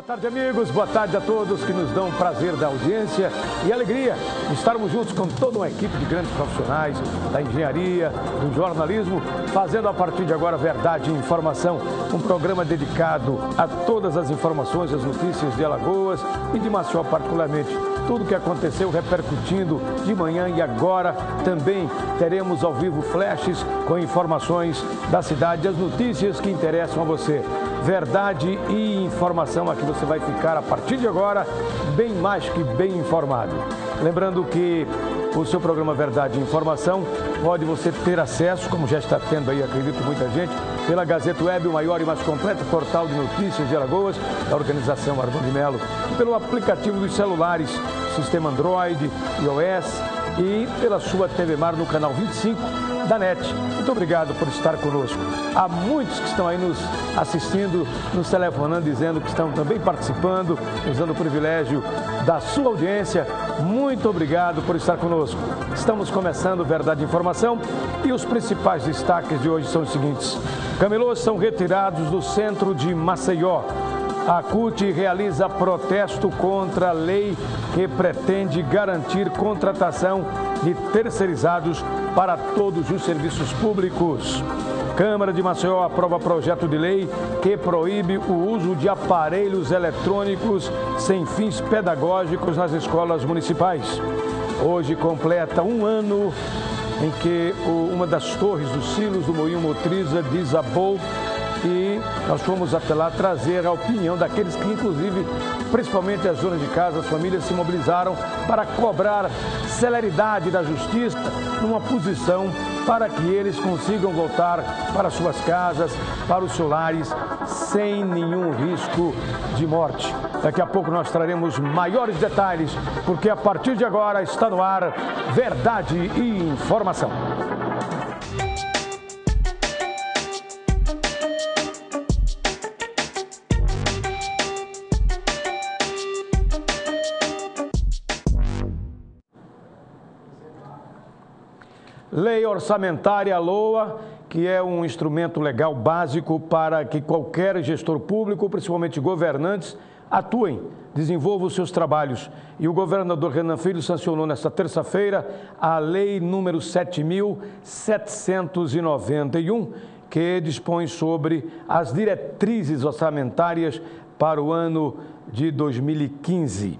Boa tarde, amigos. Boa tarde a todos que nos dão o prazer da audiência e alegria de estarmos juntos com toda uma equipe de grandes profissionais da engenharia, do jornalismo, fazendo a partir de agora Verdade e Informação, um programa dedicado a todas as informações, as notícias de Alagoas e de Maceió particularmente. Tudo o que aconteceu repercutindo de manhã e agora também teremos ao vivo flashes com informações da cidade, as notícias que interessam a você. Verdade e informação, aqui você vai ficar a partir de agora bem mais que bem informado. Lembrando que o seu programa Verdade e Informação pode você ter acesso, como já está tendo aí, acredito, muita gente, pela Gazeta Web, o maior e mais completo portal de notícias de Alagoas, da organização Armando de Melo, pelo aplicativo dos celulares, sistema Android, iOS e pela sua TV Mar no canal 25 da NET. Muito obrigado por estar conosco. Há muitos que estão aí nos assistindo, nos telefonando, dizendo que estão também participando, usando o privilégio da sua audiência. Muito obrigado por estar conosco. Estamos começando Verdade e Informação e os principais destaques de hoje são os seguintes. Camelôs são retirados do centro de Maceió. A CUT realiza protesto contra a lei que pretende garantir contratação de terceirizados para todos os serviços públicos. Câmara de Maceió aprova projeto de lei que proíbe o uso de aparelhos eletrônicos sem fins pedagógicos nas escolas municipais. Hoje completa um ano em que uma das torres dos silos do Moinho Motriza desabou e nós fomos até lá trazer a opinião daqueles que, inclusive, principalmente as donas de casa, as famílias se mobilizaram para cobrar celeridade da justiça numa posição para que eles consigam voltar para suas casas, para os seus lares, sem nenhum risco de morte. Daqui a pouco nós traremos maiores detalhes, porque a partir de agora está no ar Verdade e Informação. Lei Orçamentária LOA, que é um instrumento legal básico para que qualquer gestor público, principalmente governantes, atuem, desenvolvam os seus trabalhos. E o governador Renan Filho sancionou nesta terça-feira a Lei número 7.791, que dispõe sobre as diretrizes orçamentárias para o ano de 2015.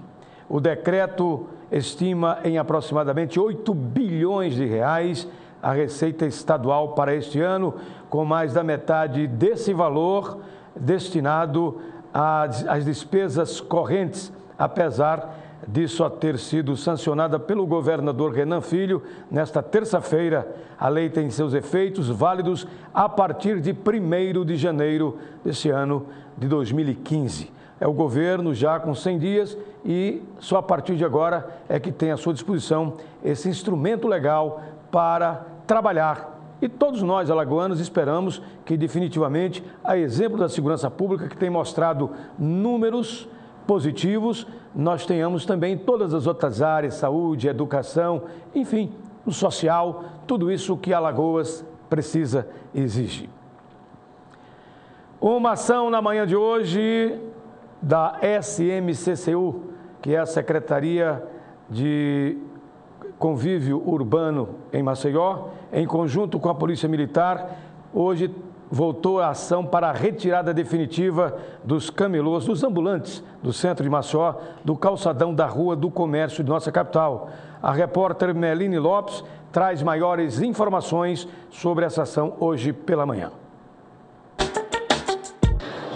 O decreto estima em aproximadamente 8 bilhões de reais a receita estadual para este ano, com mais da metade desse valor destinado às despesas correntes, apesar de só ter sido sancionada pelo governador Renan Filho nesta terça-feira. A lei tem seus efeitos válidos a partir de 1º de janeiro deste ano de 2015. É o governo já com 100 dias e só a partir de agora é que tem à sua disposição esse instrumento legal para trabalhar. E todos nós, alagoanos, esperamos que definitivamente, a exemplo da segurança pública, que tem mostrado números positivos, nós tenhamos também todas as outras áreas, saúde, educação, enfim, o social, tudo isso que Alagoas precisa e exige. Uma ação na manhã de hoje da SMCCU, que é a Secretaria de Convívio Urbano em Maceió, em conjunto com a Polícia Militar, hoje voltou a ação para a retirada definitiva dos camelôs, dos ambulantes do centro de Maceió, do calçadão da Rua do Comércio de nossa capital. A repórter Meline Lopes traz maiores informações sobre essa ação hoje pela manhã.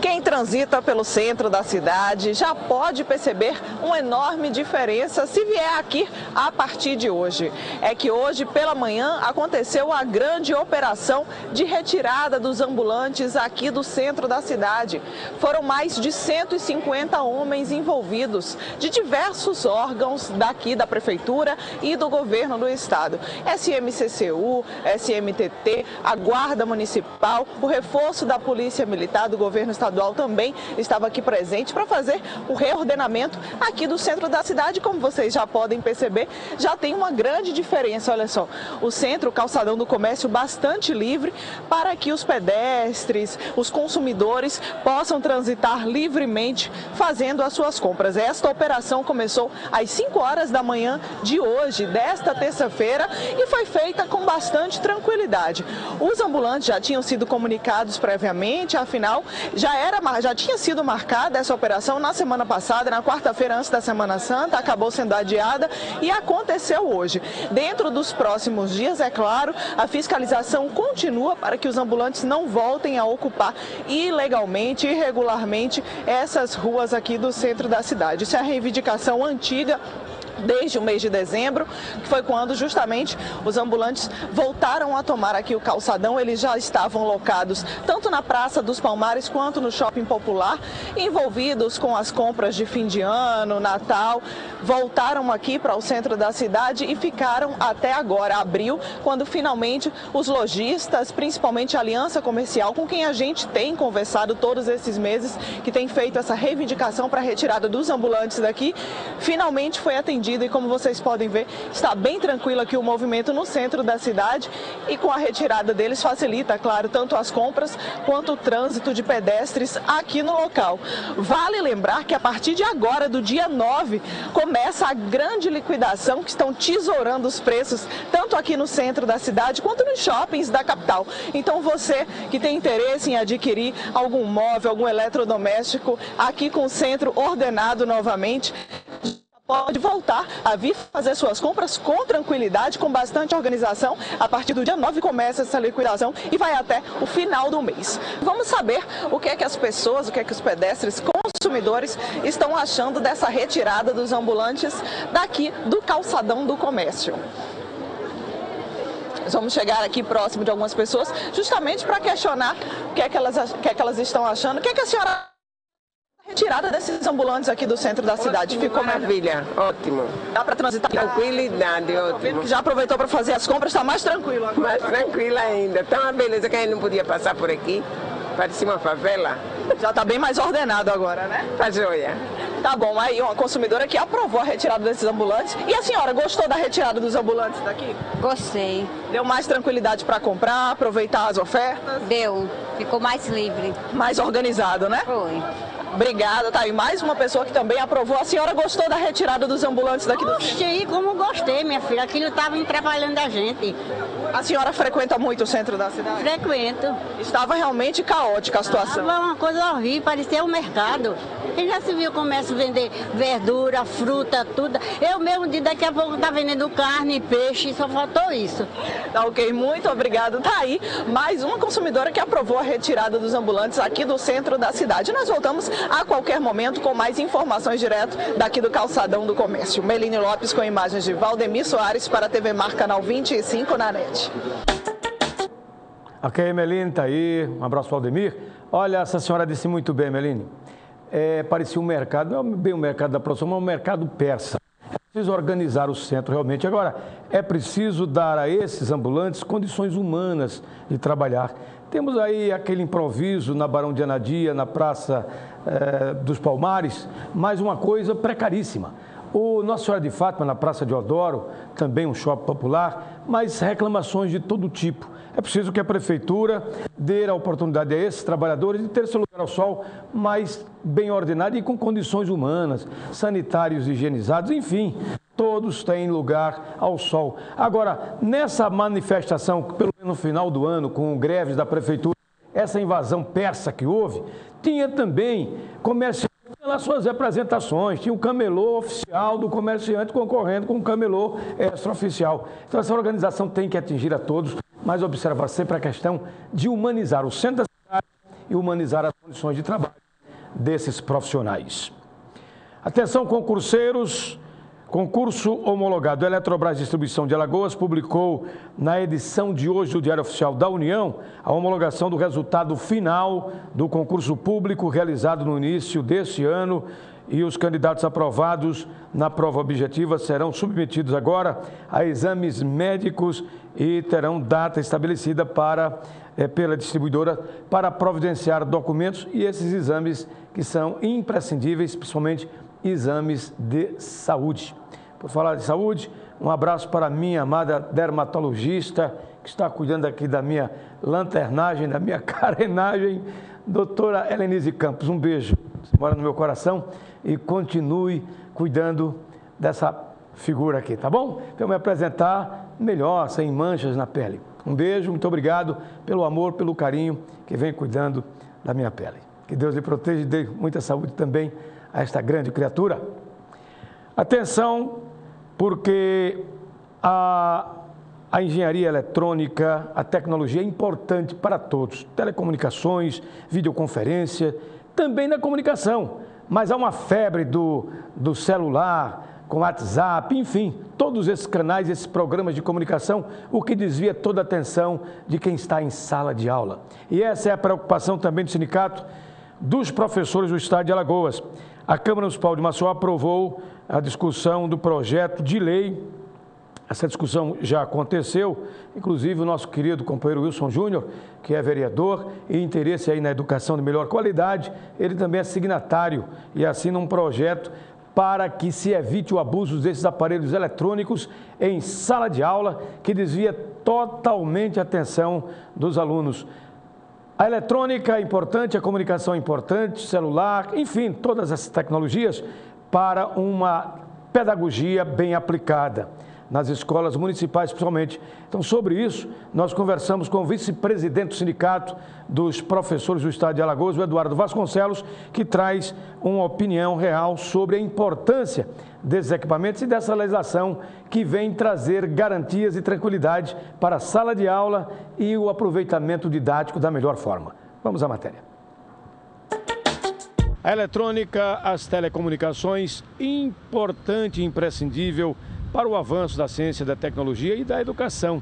Quem transita pelo centro da cidade já pode perceber uma enorme diferença se vier aqui a partir de hoje. É que hoje pela manhã aconteceu a grande operação de retirada dos ambulantes aqui do centro da cidade. Foram mais de 150 homens envolvidos de diversos órgãos daqui da Prefeitura e do Governo do Estado. SMCCU, SMTT, a Guarda Municipal, o reforço da Polícia Militar do Governo Estadual também também estava aqui presente para fazer o reordenamento aqui do centro da cidade. Como vocês já podem perceber, já tem uma grande diferença. Olha só, o centro, o calçadão do comércio bastante livre para que os pedestres, os consumidores possam transitar livremente fazendo as suas compras. Esta operação começou às 5 horas da manhã de hoje, desta terça-feira, e foi feita com bastante tranquilidade. Os ambulantes já tinham sido comunicados previamente, afinal, já tinha sido marcada essa operação na semana passada, na quarta-feira antes da Semana Santa, acabou sendo adiada e aconteceu hoje. Dentro dos próximos dias, é claro, a fiscalização continua para que os ambulantes não voltem a ocupar ilegalmente, irregularmente, essas ruas aqui do centro da cidade. Isso é a reivindicação antiga desde o mês de dezembro, que foi quando justamente os ambulantes voltaram a tomar aqui o calçadão. Eles já estavam locados tanto na Praça dos Palmares quanto no Shopping Popular, envolvidos com as compras de fim de ano, Natal. Voltaram aqui para o centro da cidade e ficaram até agora, abril, quando finalmente os lojistas, principalmente a Aliança Comercial, com quem a gente tem conversado todos esses meses, que tem feito essa reivindicação para a retirada dos ambulantes daqui, finalmente foi atendido. E como vocês podem ver, está bem tranquilo aqui o movimento no centro da cidade, e com a retirada deles facilita, claro, tanto as compras quanto o trânsito de pedestres aqui no local. Vale lembrar que a partir de agora, do dia 9, começa a grande liquidação, que estão tesourando os preços tanto aqui no centro da cidade quanto nos shoppings da capital. Então você que tem interesse em adquirir algum móvel, algum eletrodoméstico aqui com o centro ordenado novamente, pode voltar a vir fazer suas compras com tranquilidade, com bastante organização. A partir do dia 9 começa essa liquidação e vai até o final do mês. Vamos saber o que é que as pessoas, o que é que os pedestres, consumidores estão achando dessa retirada dos ambulantes daqui do calçadão do comércio. Vamos chegar aqui próximo de algumas pessoas justamente para questionar o que é que elas estão achando. O que é que a senhora... retirada desses ambulantes aqui do centro da cidade? Ótimo, ficou maravilha, ótimo. Dá para transitar? Tranquilidade, ótimo. Já aproveitou para fazer as compras, está mais tranquilo agora. Mais tranquila ainda. Tá uma beleza que a gente não podia passar por aqui. Parecia uma favela. Já está bem mais ordenado agora, né? Tá joia. Tá bom, aí uma consumidora que aprovou a retirada desses ambulantes. E a senhora, gostou da retirada dos ambulantes daqui? Gostei. Deu mais tranquilidade para comprar, aproveitar as ofertas? Deu. Ficou mais livre. Mais organizado, né? Foi. Obrigada, tá aí mais uma pessoa que também aprovou. A senhora gostou da retirada dos ambulantes daqui do centro? Gostei, como gostei, minha filha. Aquilo estava atrapalhando a gente. A senhora frequenta muito o centro da cidade? Frequento. Estava realmente caótica a situação. Estava uma coisa horrível, parecia um mercado. Quem já se viu o comércio vender verdura, fruta, tudo. Eu mesmo, daqui a pouco, tá vendendo carne, peixe, só faltou isso. Tá ok, muito obrigado. Tá aí mais uma consumidora que aprovou a retirada dos ambulantes aqui do centro da cidade. Nós voltamos a qualquer momento com mais informações direto daqui do calçadão do comércio. Meline Lopes com imagens de Valdemir Soares para a TV Mar, canal 25 na NET. Ok, Meline, tá aí. Um abraço, Valdemir. Olha, essa senhora disse muito bem, Meline. Parecia um mercado, não é bem um mercado da produção, mas um mercado persa. É preciso organizar o centro realmente. Agora, é preciso dar a esses ambulantes condições humanas de trabalhar. Temos aí aquele improviso na Barão de Anadia, na Praça dos Palmares, mais uma coisa precaríssima. O Nossa Senhora de Fátima, na Praça de Odoro, também um shopping popular, mas reclamações de todo tipo. É preciso que a Prefeitura dê a oportunidade a esses trabalhadores de ter seu lugar ao sol mais bem ordenado e com condições humanas, sanitários higienizados, enfim, todos têm lugar ao sol. Agora, nessa manifestação, pelo menos no final do ano, com greves da Prefeitura, essa invasão persa que houve, tinha também comerciantes nas suas representações, tinha o camelô oficial do comerciante concorrendo com o camelô extraoficial. Então, essa organização tem que atingir a todos, mas observar sempre a questão de humanizar o centro da cidade e humanizar as condições de trabalho desses profissionais. Atenção, concurseiros. Concurso homologado. Eletrobras Distribuição de Alagoas publicou na edição de hoje do Diário Oficial da União a homologação do resultado final do concurso público realizado no início deste ano e os candidatos aprovados na prova objetiva serão submetidos agora a exames médicos e terão data estabelecida pela distribuidora para providenciar documentos e esses exames que são imprescindíveis, principalmente exames de saúde. Por falar de saúde, um abraço para a minha amada dermatologista, que está cuidando aqui da minha lanternagem, da minha carenagem, doutora Helenise Campos. Um beijo, você mora no meu coração e continue cuidando dessa figura aqui, tá bom? Então, me apresentar melhor, sem manchas na pele. Um beijo, muito obrigado pelo amor, pelo carinho que vem cuidando da minha pele. Que Deus lhe proteja e dê muita saúde também a esta grande criatura. Atenção, porque a engenharia eletrônica, a tecnologia é importante para todos. Telecomunicações, videoconferência, também na comunicação. Mas há uma febre do celular, com WhatsApp, enfim, todos esses canais, esses programas de comunicação, o que desvia toda a atenção de quem está em sala de aula. E essa é a preocupação também do Sindicato dos Professores do Estado de Alagoas. A Câmara Municipal de Maceió aprovou a discussão do projeto de lei. Essa discussão já aconteceu, inclusive o nosso querido companheiro Wilson Júnior, que é vereador e interesse aí na educação de melhor qualidade, ele também é signatário e assina um projeto para que se evite o abuso desses aparelhos eletrônicos em sala de aula, que desvia totalmente a atenção dos alunos. A eletrônica é importante, a comunicação é importante, celular, enfim, todas essas tecnologias para uma pedagogia bem aplicada nas escolas municipais, principalmente. Então, sobre isso, nós conversamos com o vice-presidente do Sindicato dos Professores do Estado de Alagoas, o Eduardo Vasconcelos, que traz uma opinião real sobre a importância desses equipamentos e dessa legislação que vem trazer garantias e tranquilidade para a sala de aula e o aproveitamento didático da melhor forma. Vamos à matéria. A eletrônica, as telecomunicações, importante e imprescindível para o avanço da ciência, da tecnologia e da educação.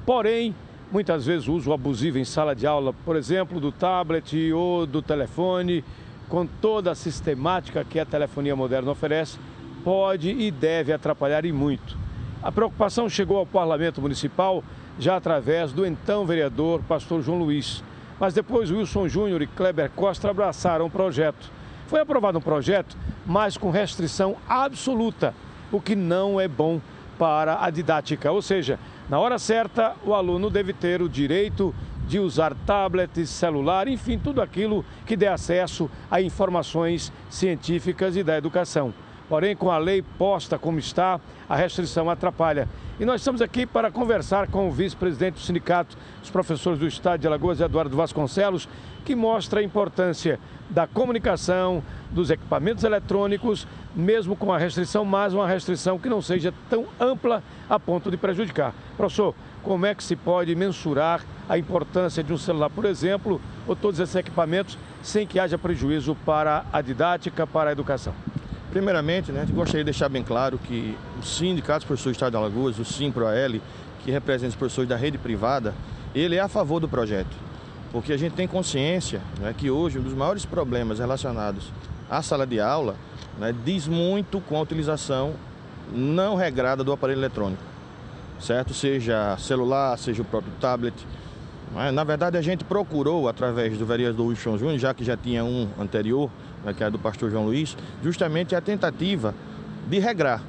Porém, muitas vezes o uso abusivo em sala de aula, por exemplo, do tablet ou do telefone, com toda a sistemática que a telefonia moderna oferece, pode e deve atrapalhar e muito. A preocupação chegou ao Parlamento Municipal já através do então vereador pastor João Luiz. Mas depois Wilson Júnior e Kleber Costa abraçaram o projeto. Foi aprovado um projeto, mas com restrição absoluta, o que não é bom para a didática. Ou seja, na hora certa, o aluno deve ter o direito de usar tablets, celular, enfim, tudo aquilo que dê acesso a informações científicas e da educação. Porém, com a lei posta como está, a restrição atrapalha. E nós estamos aqui para conversar com o vice-presidente do Sindicato dos Professores do Estado de Alagoas, Eduardo Vasconcelos, que mostra a importância da comunicação, dos equipamentos eletrônicos, mesmo com a restrição, mas uma restrição que não seja tão ampla a ponto de prejudicar. Professor, como é que se pode mensurar a importância de um celular, por exemplo, ou todos esses equipamentos, sem que haja prejuízo para a didática, para a educação? Primeiramente, a gente gostaria de deixar bem claro que o Sindicato dos Professores do Estado de Alagoas, o SIMPROAL, que representa os professores da rede privada, ele é a favor do projeto. Porque a gente tem consciência que hoje um dos maiores problemas relacionados à sala de aula diz muito com a utilização não regrada do aparelho eletrônico, certo? Seja celular, seja o próprio tablet. Na verdade, a gente procurou, através do vereador Wilson Júnior, já que já tinha um anterior, que era do pastor João Luiz, justamente a tentativa de regrar,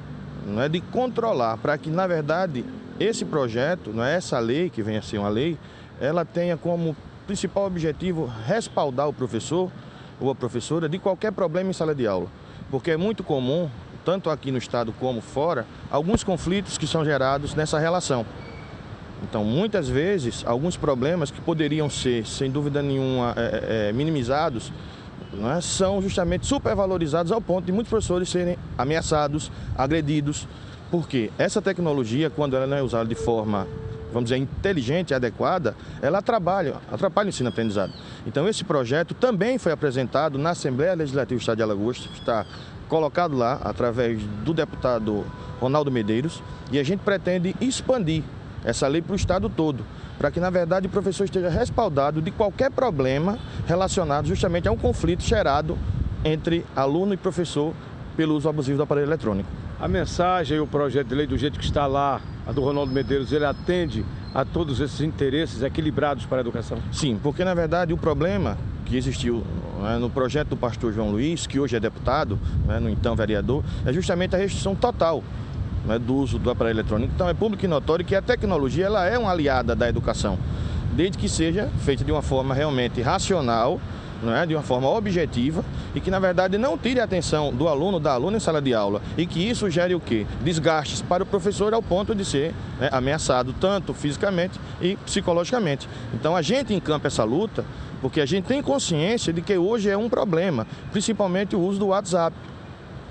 de controlar, para que, na verdade, esse projeto, essa lei, que vem a ser uma lei, ela tenha como principal objetivo respaldar o professor ou a professora de qualquer problema em sala de aula. Porque é muito comum, tanto aqui no estado como fora, alguns conflitos que são gerados nessa relação. Então, muitas vezes, alguns problemas que poderiam ser, sem dúvida nenhuma, minimizados, são justamente supervalorizados ao ponto de muitos professores serem ameaçados, agredidos. Porque essa tecnologia, quando ela não é usada de forma, vamos dizer, inteligente e adequada, ela atrapalha o ensino-aprendizado. Então, esse projeto também foi apresentado na Assembleia Legislativa do Estado de Alagoas, está colocado lá através do deputado Ronaldo Medeiros, e a gente pretende expandir essa lei para o estado todo, para que, na verdade, o professor esteja respaldado de qualquer problema relacionado justamente a um conflito gerado entre aluno e professor pelo uso abusivo do aparelho eletrônico. A mensagem e o projeto de lei, do jeito que está lá, a do Ronaldo Medeiros, ele atende a todos esses interesses equilibrados para a educação? Sim, porque na verdade o problema que existiu no projeto do pastor João Luiz, que hoje é deputado, no então vereador, é justamente a restrição total do uso do aparelho eletrônico. Então é público e notório que a tecnologia ela é uma aliada da educação, desde que seja feita de uma forma realmente racional, de uma forma objetiva e que na verdade não tire a atenção do aluno, da aluna em sala de aula e que isso gere o quê? Desgastes para o professor ao ponto de ser ameaçado tanto fisicamente e psicologicamente. Então a gente encampa essa luta porque a gente tem consciência de que hoje é um problema, principalmente o uso do WhatsApp,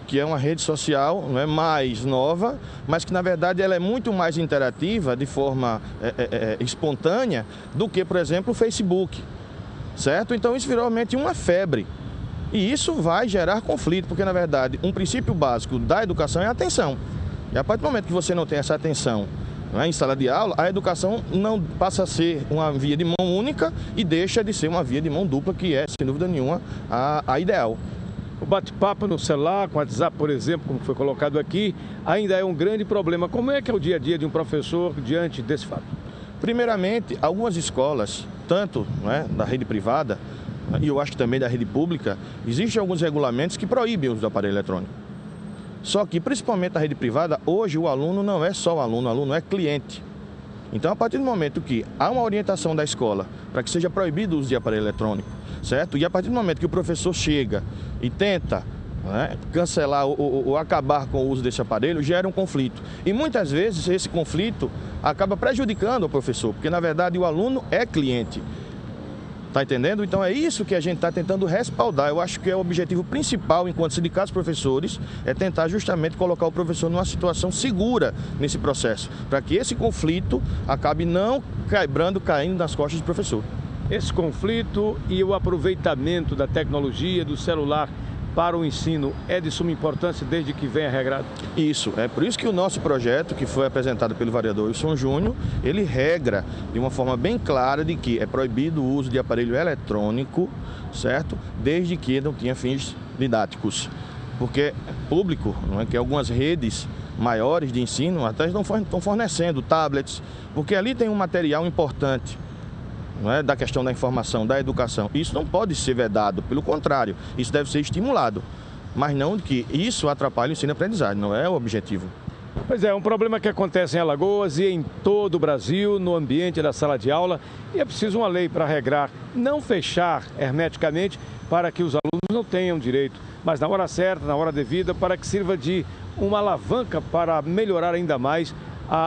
que é uma rede social mais nova, mas que na verdade ela é muito mais interativa de forma espontânea do que, por exemplo, o Facebook. Certo? Então isso virou realmente uma febre e isso vai gerar conflito, porque na verdade um princípio básico da educação é a atenção. E a partir do momento que você não tem essa atenção em sala de aula, a educação não passa a ser uma via de mão única e deixa de ser uma via de mão dupla, que é, sem dúvida nenhuma, a ideal. O bate-papo no celular, com o WhatsApp, por exemplo, como foi colocado aqui, ainda é um grande problema. Como é que é o dia a dia de um professor diante desse fato? Primeiramente, algumas escolas, tanto da rede privada e eu acho que também da rede pública, existem alguns regulamentos que proíbem o uso do aparelho eletrônico. Só que, principalmente na rede privada, hoje o aluno não é só o aluno é cliente. Então, a partir do momento que há uma orientação da escola para que seja proibido o uso de aparelho eletrônico, certo? E a partir do momento que o professor chega e tenta cancelar ou acabar com o uso desse aparelho, gera um conflito. E muitas vezes esse conflito acaba prejudicando o professor, porque na verdade o aluno é cliente. Está entendendo? Então é isso que a gente está tentando respaldar. Eu acho que é o objetivo principal, enquanto sindicatos professores, é tentar justamente colocar o professor numa situação segura nesse processo, para que esse conflito acabe não caindo nas costas do professor. Esse conflito e o aproveitamento da tecnologia, do celular, para o ensino é de suma importância desde que venha regrado? Isso, é por isso que o nosso projeto, que foi apresentado pelo vereador Wilson Júnior, ele regra de uma forma bem clara de que é proibido o uso de aparelho eletrônico, certo? Desde que não tenha fins didáticos. Porque é público, que algumas redes maiores de ensino até estão fornecendo tablets, porque ali tem um material importante. Da questão da informação, da educação. Isso não pode ser vedado, pelo contrário, isso deve ser estimulado, mas não que isso atrapalhe o ensino e aprendizagem, não é o objetivo. Pois é, um problema que acontece em Alagoas e em todo o Brasil, no ambiente da sala de aula, e é preciso uma lei para regrar, não fechar hermeticamente para que os alunos não tenham direito, mas na hora certa, na hora devida, para que sirva de uma alavanca para melhorar ainda mais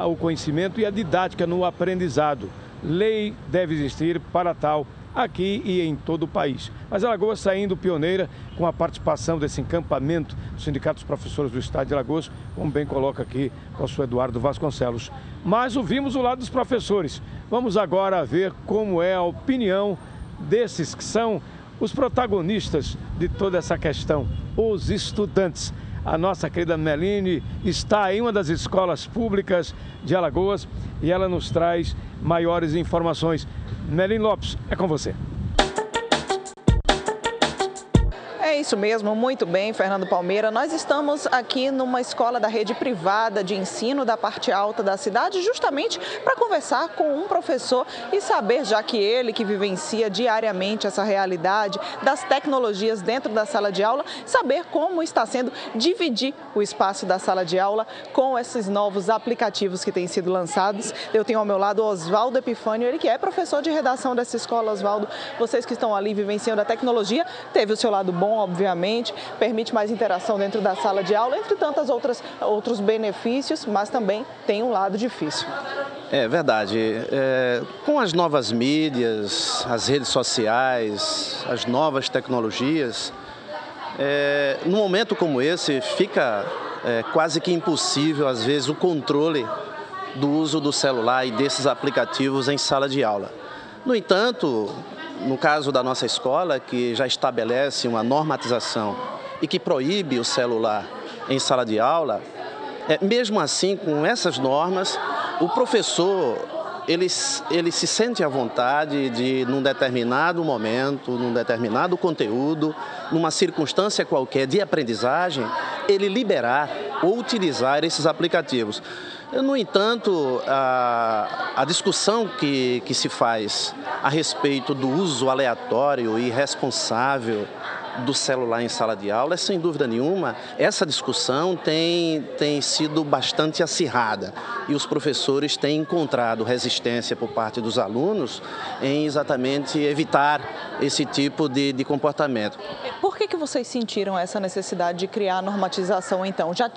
o conhecimento e a didática no aprendizado. Lei deve existir para tal aqui e em todo o país. Mas Alagoas saindo pioneira com a participação desse encampamento do Sindicato dos Professores do Estado de Alagoas, como bem coloca aqui o nosso Eduardo Vasconcelos. Mas ouvimos o lado dos professores. Vamos agora ver como é a opinião desses que são os protagonistas de toda essa questão, os estudantes. A nossa querida Meline está em uma das escolas públicas de Alagoas e ela nos traz maiores informações. Meline Lopes, é com você. É isso mesmo, muito bem, Fernando Palmeira. Nós estamos aqui numa escola da rede privada de ensino da parte alta da cidade, justamente para conversar com um professor e saber, já que ele que vivencia diariamente essa realidade das tecnologias dentro da sala de aula, saber como está sendo dividir o espaço da sala de aula com esses novos aplicativos que têm sido lançados. Eu tenho ao meu lado o Oswaldo Epifânio, ele que é professor de redação dessa escola. Oswaldo, vocês que estão ali vivenciando a tecnologia, teve o seu lado bom, obviamente, permite mais interação dentro da sala de aula, entre tantos outros benefícios, mas também tem um lado difícil. É verdade. Com as novas mídias, as redes sociais, as novas tecnologias, num momento como esse, fica quase que impossível, às vezes, o controle do uso do celular e desses aplicativos em sala de aula. No entanto, no caso da nossa escola, que já estabelece uma normatização e que proíbe o celular em sala de aula, mesmo assim, com essas normas, o professor ele se sente à vontade de, num determinado momento, num determinado conteúdo, numa circunstância qualquer de aprendizagem, ele liberar ou utilizar esses aplicativos. No entanto, a discussão que se faz a respeito do uso aleatório e irresponsável do celular em sala de aula, sem dúvida nenhuma, essa discussão tem sido bastante acirrada e os professores têm encontrado resistência por parte dos alunos em exatamente evitar esse tipo de comportamento. Por que vocês sentiram essa necessidade de criar a normatização, então? Já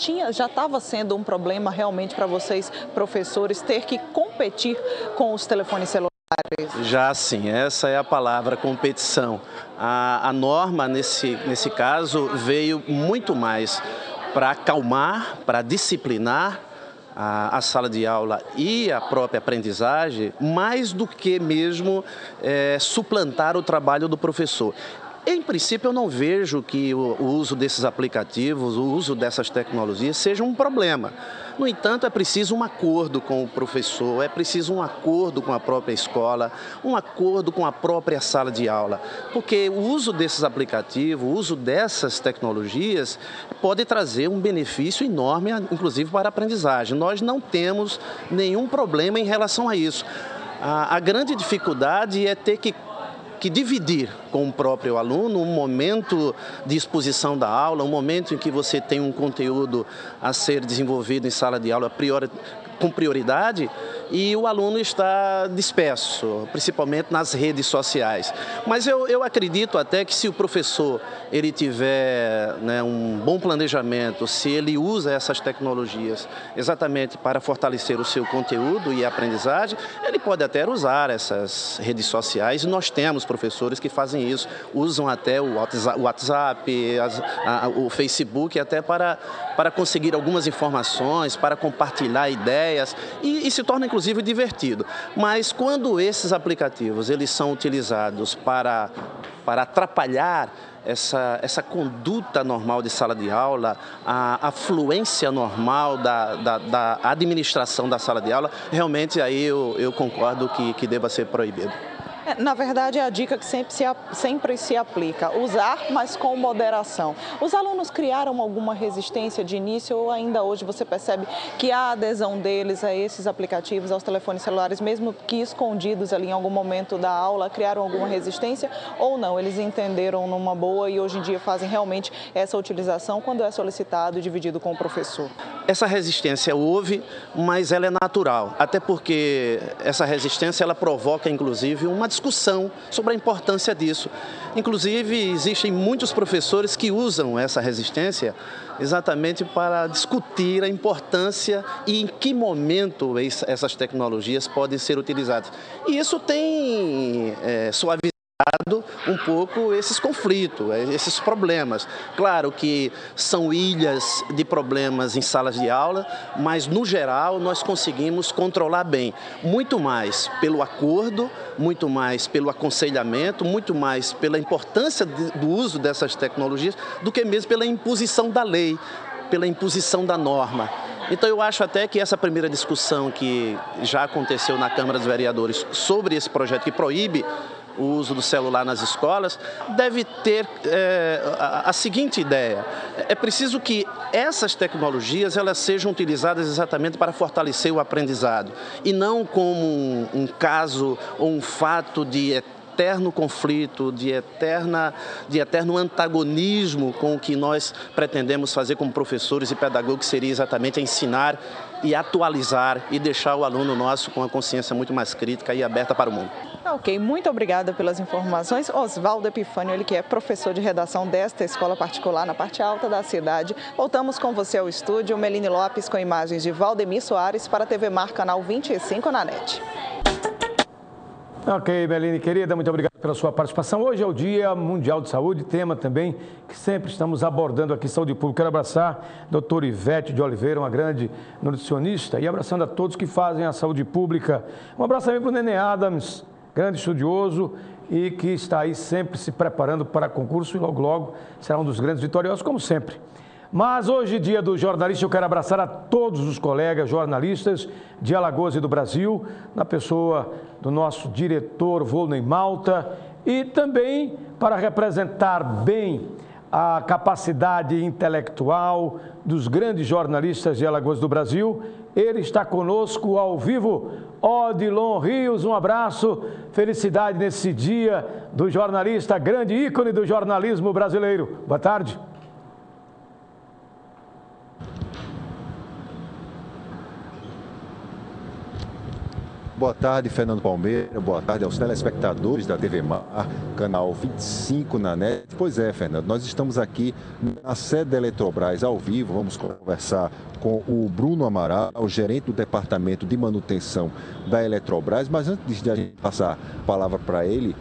estava sendo um problema realmente para vocês, professores, ter que competir com os telefones celulares? Já sim, essa é a palavra, competição. A norma, nesse caso, veio muito mais para acalmar, para disciplinar a sala de aula e a própria aprendizagem, mais do que mesmo suplantar o trabalho do professor. Em princípio, eu não vejo que o uso desses aplicativos, o uso dessas tecnologias seja um problema. No entanto, é preciso um acordo com o professor, é preciso um acordo com a própria escola, um acordo com a própria sala de aula, porque o uso desses aplicativos, o uso dessas tecnologias pode trazer um benefício enorme, inclusive para a aprendizagem. Nós não temos nenhum problema em relação a isso. A grande dificuldade é ter que dividir com o próprio aluno um momento de exposição da aula, um momento em que você tem um conteúdo a ser desenvolvido em sala de aula com prioridade e o aluno está disperso, principalmente nas redes sociais. Mas eu acredito até que se o professor ele tiver, né, um bom planejamento, se ele usa essas tecnologias exatamente para fortalecer o seu conteúdo e a aprendizagem, ele pode até usar essas redes sociais. Nós temos professores que fazem isso, usam até o WhatsApp, o Facebook, até para conseguir algumas informações, para compartilhar ideias e se torna inclusive divertido. Mas quando esses aplicativos eles são utilizados para atrapalhar essa conduta normal de sala de aula, a fluência normal da administração da sala de aula, realmente aí eu concordo que deva ser proibido. Na verdade, é a dica que sempre se aplica, usar, mas com moderação. Os alunos criaram alguma resistência de início ou ainda hoje você percebe que a adesão deles a esses aplicativos, aos telefones celulares, mesmo que escondidos ali em algum momento da aula, criaram alguma resistência ou não? Eles entenderam numa boa e hoje em dia fazem realmente essa utilização quando é solicitado e dividido com o professor? Essa resistência houve, mas ela é natural, até porque essa resistência ela provoca inclusive uma discussão sobre a importância disso. Inclusive, existem muitos professores que usam essa resistência exatamente para discutir a importância e em que momento essas tecnologias podem ser utilizadas. E isso tem suavizado um pouco esses conflitos, esses problemas. Claro que são ilhas de problemas em salas de aula, mas no geral nós conseguimos controlar bem, muito mais pelo acordo, muito mais pelo aconselhamento, muito mais pela importância do uso dessas tecnologias do que mesmo pela imposição da lei, pela imposição da norma. Então eu acho até que essa primeira discussão que já aconteceu na Câmara dos Vereadores sobre esse projeto que proíbe o uso do celular nas escolas, deve ter a seguinte ideia: é preciso que essas tecnologias elas sejam utilizadas exatamente para fortalecer o aprendizado e não como um caso ou um fato de eterno conflito, de eterno antagonismo com o que nós pretendemos fazer como professores e pedagogos, que seria exatamente ensinar e atualizar e deixar o aluno nosso com a consciência muito mais crítica e aberta para o mundo. Ok, muito obrigada pelas informações. Oswaldo Epifânio, ele que é professor de redação desta escola particular na parte alta da cidade. Voltamos com você ao estúdio. Meline Lopes com imagens de Valdemir Soares para a TV Mar, canal 25 na NET. Ok, Meline, querida, muito obrigado pela sua participação. Hoje é o Dia Mundial de Saúde, tema também que sempre estamos abordando aqui, saúde pública. Quero abraçar a doutora Ivete de Oliveira, uma grande nutricionista, e abraçando a todos que fazem a saúde pública. Um abraço também para o Nenê Adams, grande estudioso e que está aí sempre se preparando para concurso e logo, logo será um dos grandes vitoriosos, como sempre. Mas hoje, dia do jornalista, eu quero abraçar a todos os colegas jornalistas de Alagoas e do Brasil, na pessoa do nosso diretor Volney Malta, e também para representar bem a capacidade intelectual dos grandes jornalistas de Alagoas do Brasil. Ele está conosco ao vivo, Odilon Rios, um abraço, felicidade nesse dia do jornalista, grande ícone do jornalismo brasileiro. Boa tarde. Boa tarde, Fernando Palmeira. Boa tarde aos telespectadores da TV Mar, canal 25 na NET. Pois é, Fernando, nós estamos aqui na sede da Eletrobras ao vivo. Vamos conversar com o Bruno Amaral, gerente do Departamento de Manutenção da Eletrobras. Mas antes de a gente passar a palavra para ele,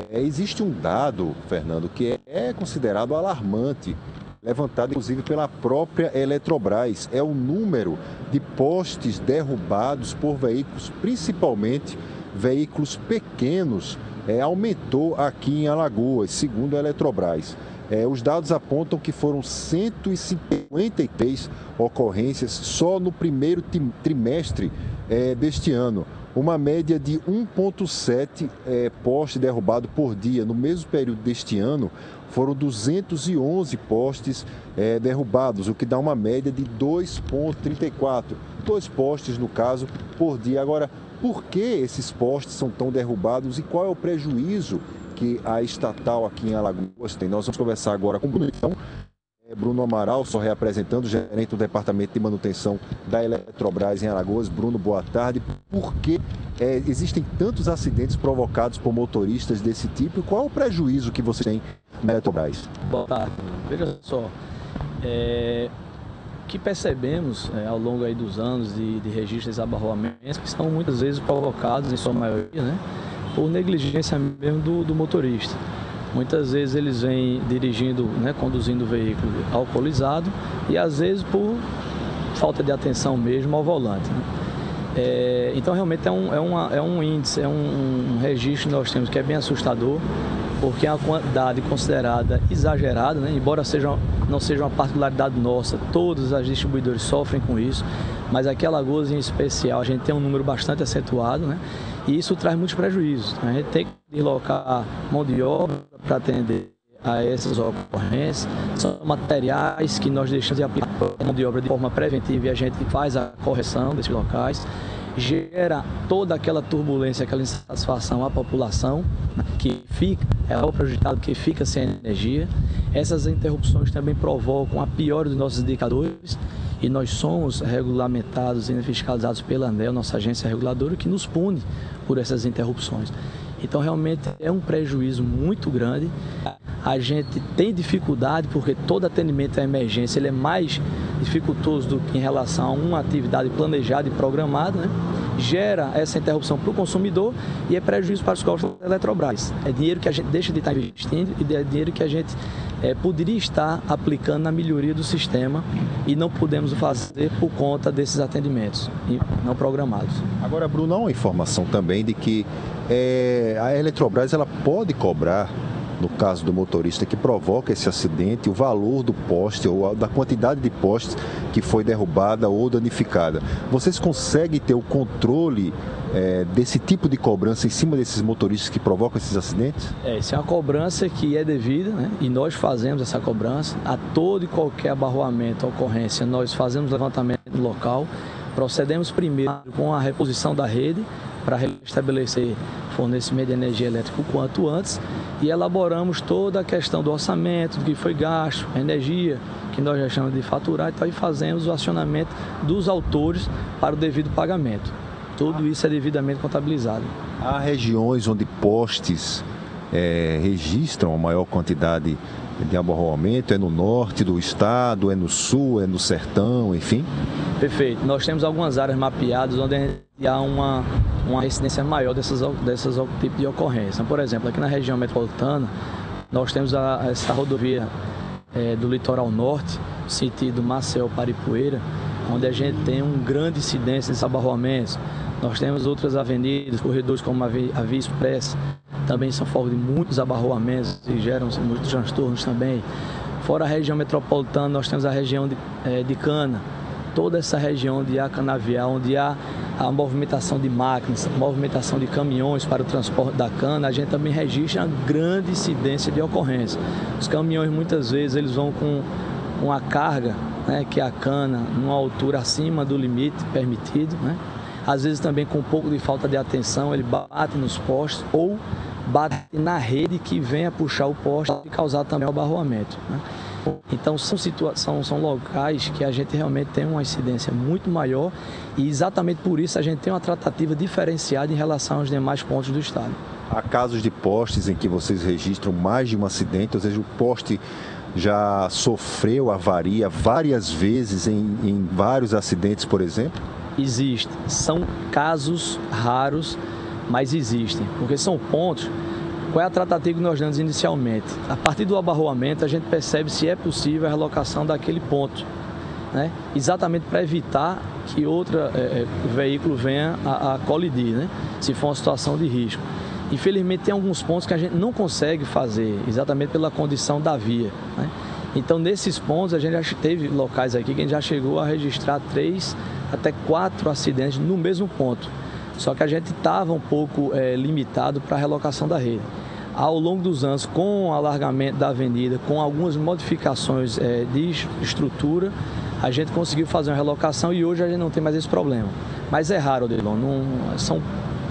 existe um dado, Fernando, que é considerado alarmante, levantado inclusive pela própria Eletrobras. É o número de postes derrubados por veículos, principalmente veículos pequenos, aumentou aqui em Alagoas, segundo a Eletrobras. Os dados apontam que foram 153 ocorrências só no primeiro trimestre deste ano. Uma média de 1,7 postes derrubados por dia. No mesmo período deste ano, foram 211 postes derrubados, o que dá uma média de 2,34. 2 postes, no caso, por dia. Agora, por que esses postes são tão derrubados e qual é o prejuízo que a estatal aqui em Alagoas tem? Nós vamos conversar agora com o Bruno Amaral, só reapresentando, gerente do Departamento de Manutenção da Eletrobras em Alagoas. Bruno, boa tarde. Por que existem tantos acidentes provocados por motoristas desse tipo e qual é o prejuízo que você tem na Eletrobras? Boa tarde. Veja só, o que percebemos ao longo aí dos anos de registros de abarroamentos, que são muitas vezes provocados, em sua maioria, né, por negligência mesmo do motorista. Muitas vezes eles vêm dirigindo, né, conduzindo o veículo alcoolizado e às vezes por falta de atenção mesmo ao volante, né? Então realmente é um índice, um registro que nós temos que é bem assustador, porque é uma quantidade considerada exagerada, né? Embora não seja uma particularidade nossa, todos os distribuidores sofrem com isso, mas aqui em Alagoas em especial a gente tem um número bastante acentuado, né? E isso traz muitos prejuízos. A gente tem que deslocar mão de obra para atender a essas ocorrências. São materiais que nós deixamos de aplicar mão de obra de forma preventiva e a gente faz a correção desses locais. Gera toda aquela turbulência, aquela insatisfação à população, né, que fica, o prejudicado que fica sem energia. Essas interrupções também provocam a piora dos nossos indicadores e nós somos regulamentados e fiscalizados pela ANEEL, nossa agência reguladora, que nos pune por essas interrupções. Então realmente é um prejuízo muito grande. A gente tem dificuldade porque todo atendimento à emergência ele é mais dificultoso do que em relação a uma atividade planejada e programada, né? Gera essa interrupção para o consumidor e é prejuízo para os cofres da Eletrobras. É dinheiro que a gente deixa de estar investindo e é dinheiro que a gente poderia estar aplicando na melhoria do sistema e não podemos fazer por conta desses atendimentos não programados. Agora, Bruno, há uma informação também de que a Eletrobras ela pode cobrar, no caso do motorista que provoca esse acidente, o valor do poste ou da quantidade de postes que foi derrubada ou danificada. Vocês conseguem ter o controle desse tipo de cobrança em cima desses motoristas que provocam esses acidentes? Isso é uma cobrança que é devida, né? E nós fazemos essa cobrança. A todo e qualquer abarroamento, ocorrência, nós fazemos levantamento no local, procedemos primeiro com a reposição da rede para restabelecer fornecimento de energia elétrica o quanto antes e elaboramos toda a questão do orçamento, do que foi gasto, a energia, que nós já chamamos de faturar, e fazemos o acionamento dos autores para o devido pagamento. Tudo isso é devidamente contabilizado. Há regiões onde postes registram a maior quantidade de abarroamento? É no norte do estado, é no sul, é no sertão, enfim? Perfeito. Nós temos algumas áreas mapeadas onde há uma incidência maior dessas tipos de ocorrência. Por exemplo, aqui na região metropolitana, nós temos essa rodovia do litoral norte, sentido Maceió-Paripueira, onde a gente tem um grande incidência desses abarroamentos. Nós temos outras avenidas, corredores como a Via Expressa, também são foco de muitos abarroamentos e geram muitos transtornos também. Fora a região metropolitana, nós temos a região de Cana, toda essa região onde há canavial, onde há a movimentação de máquinas, movimentação de caminhões para o transporte da cana, a gente também registra uma grande incidência de ocorrência. Os caminhões, muitas vezes, eles vão com uma carga, né, que é a cana, numa altura acima do limite permitido, né? Às vezes também com um pouco de falta de atenção, ele bate nos postes ou bate na rede que vem a puxar o poste e causar também o abarroamento, né? Então são locais que a gente realmente tem uma incidência muito maior e exatamente por isso a gente tem uma tratativa diferenciada em relação aos demais pontos do estado. Há casos de postes em que vocês registram mais de um acidente, ou seja, o poste já sofreu avaria várias vezes em vários acidentes, por exemplo? Existe. São casos raros, mas existem, porque são pontos. Qual é a tratativa que nós damos inicialmente? A partir do abarroamento, a gente percebe se é possível a relocação daquele ponto, né? Exatamente para evitar que outro veículo venha a colidir, né? Se for uma situação de risco. Infelizmente, tem alguns pontos que a gente não consegue fazer, exatamente pela condição da via, né? Então, nesses pontos, a gente já teve locais aqui que a gente já chegou a registrar 3 até 4 acidentes no mesmo ponto. Só que a gente estava um pouco limitado para a relocação da rede. Ao longo dos anos, com o alargamento da avenida, com algumas modificações de estrutura, a gente conseguiu fazer uma relocação e hoje a gente não tem mais esse problema. Mas é raro, Odilon, são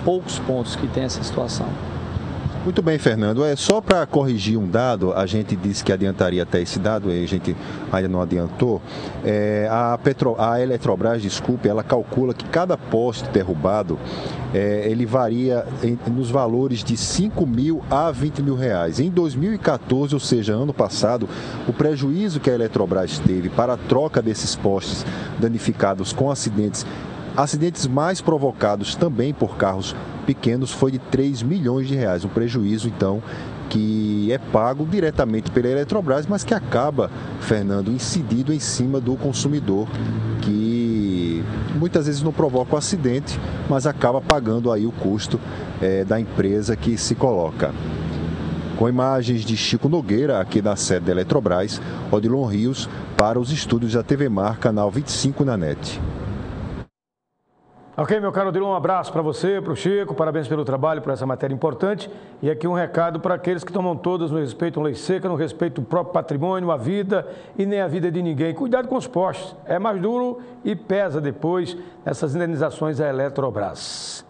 poucos pontos que tem essa situação. Muito bem, Fernando. Só para corrigir um dado, a gente disse que adiantaria até esse dado, a gente ainda não adiantou. A Eletrobras, ela calcula que cada poste derrubado, ele varia nos valores de 5 mil a 20 mil reais. Em 2014, ou seja, ano passado, o prejuízo que a Eletrobras teve para a troca desses postes danificados com acidentes mais provocados também por carros pequenos, foi de 3 milhões de reais. Um prejuízo, então, que é pago diretamente pela Eletrobras, mas que acaba, Fernando, incidido em cima do consumidor, que muitas vezes não provoca o acidente, mas acaba pagando aí o custo da empresa que se coloca. Com imagens de Chico Nogueira, aqui na sede da Eletrobras, Odilon Rios, para os estúdios da TV Mar, canal 25 na NET. Ok, meu caro Odilon, um abraço para você, para o Chico, parabéns pelo trabalho, por essa matéria importante. E aqui um recado para aqueles que tomam todas no respeito à lei seca, no respeito ao próprio patrimônio, à vida e nem a vida de ninguém. Cuidado com os postes, é mais duro e pesa depois nessas indenizações à Eletrobras.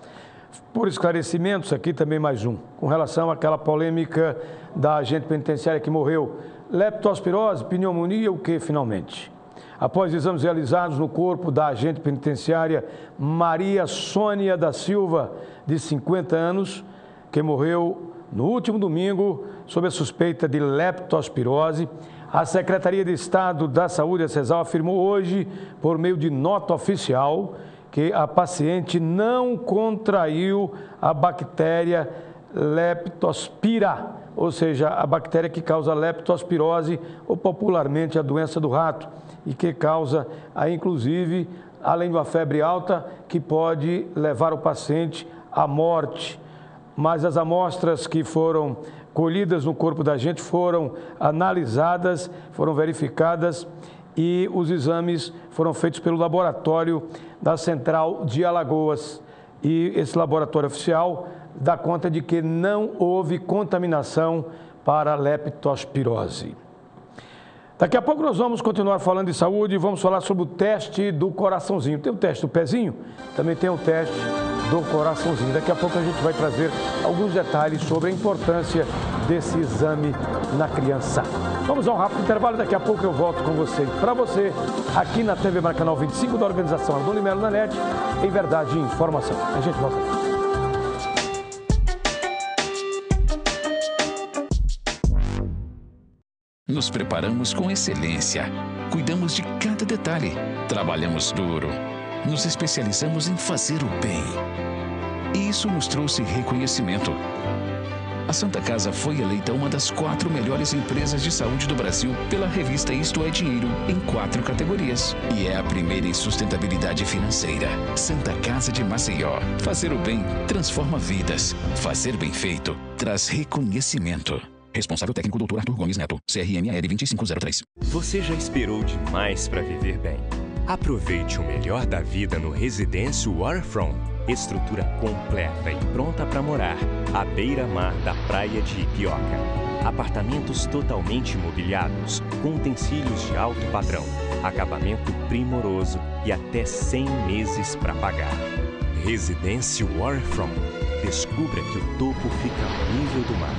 Por esclarecimentos, aqui também mais um, com relação àquela polêmica da agente penitenciária que morreu. Leptospirose, pneumonia, o que finalmente? Após exames realizados no corpo da agente penitenciária Maria Sônia da Silva, de 50 anos, que morreu no último domingo sob a suspeita de leptospirose, a Secretaria de Estado da Saúde, a CESAL, afirmou hoje, por meio de nota oficial, que a paciente não contraiu a bactéria Leptospira, ou seja, a bactéria que causa leptospirose, ou popularmente a doença do rato, e que causa, inclusive, além de uma febre alta, que pode levar o paciente à morte. Mas as amostras que foram colhidas no corpo da gente foram analisadas, foram verificadas e os exames foram feitos pelo laboratório da Central de Alagoas. E esse laboratório oficial dá conta de que não houve contaminação para a leptospirose. Daqui a pouco nós vamos continuar falando de saúde e vamos falar sobre o teste do coraçãozinho. Tem o teste do pezinho, também tem o teste do coraçãozinho. Daqui a pouco a gente vai trazer alguns detalhes sobre a importância desse exame na criança. Vamos a um rápido intervalo, daqui a pouco eu volto com você. Para você, aqui na TV Mar Canal 25 da organização Ardoni Melo na NET, em Verdade e Informação. A gente volta. Nos preparamos com excelência, cuidamos de cada detalhe, trabalhamos duro, nos especializamos em fazer o bem. E isso nos trouxe reconhecimento. A Santa Casa foi eleita uma das 4 melhores empresas de saúde do Brasil pela revista Isto é Dinheiro em 4 categorias. E é a primeira em sustentabilidade financeira. Santa Casa de Maceió. Fazer o bem transforma vidas. Fazer bem feito traz reconhecimento. Responsável técnico Dr. Arthur Gomes Neto, CRMAL 2503. Você já esperou demais para viver bem? Aproveite o melhor da vida no Residência Waterfront. Estrutura completa e pronta para morar, à beira-mar da praia de Ipioca. Apartamentos totalmente mobiliados, com utensílios de alto padrão, acabamento primoroso e até 100 meses para pagar. Residência Waterfront. Descubra que o topo fica ao nível do mar.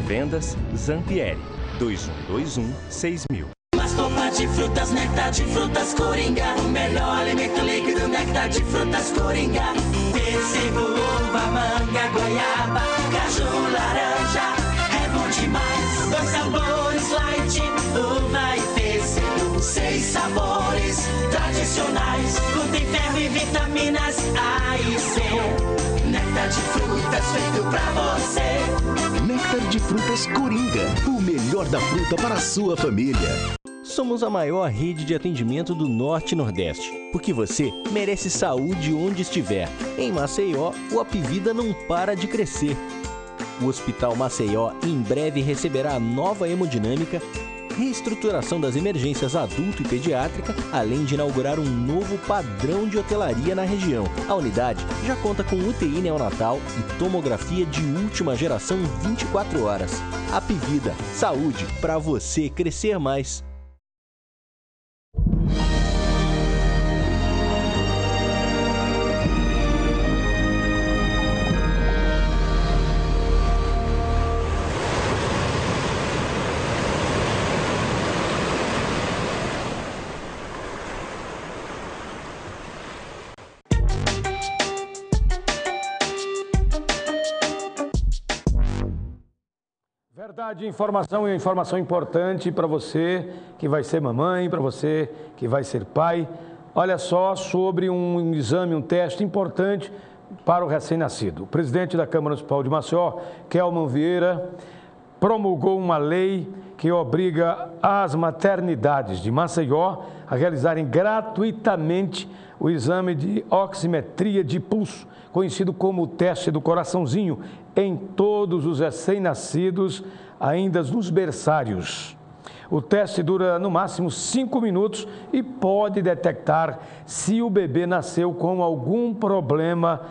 Vendas Zampieri 2121-6000. Sopa de frutas, néctar de frutas Coringa. O melhor alimento líquido, néctar de frutas Coringa. Pêssego, uva, manga, goiaba, caju, laranja. É bom demais. 2 sabores light, uva e pêssego. 6 sabores tradicionais. Contém ferro e vitaminas A e C. Néctar de frutas feito pra você. Néctar de frutas Coringa. O melhor da fruta para a sua família. Somos a maior rede de atendimento do Norte e Nordeste, porque você merece saúde onde estiver. Em Maceió, o Apivida não para de crescer. O Hospital Maceió em breve receberá a nova hemodinâmica, reestruturação das emergências adulto e pediátrica, além de inaugurar um novo padrão de hotelaria na região. A unidade já conta com UTI neonatal e tomografia de última geração 24 horas. Apivida, saúde para você crescer mais. Verdade, informação importante para você que vai ser mamãe, para você que vai ser pai. Olha só sobre um exame, um teste importante para o recém-nascido. O presidente da Câmara Municipal de Maceió, Kelman Vieira, promulgou uma lei que obriga as maternidades de Maceió a realizarem gratuitamente o exame de oximetria de pulso, conhecido como o teste do coraçãozinho, em todos os recém-nascidos, ainda nos berçários. O teste dura no máximo 5 minutos e pode detectar se o bebê nasceu com algum problema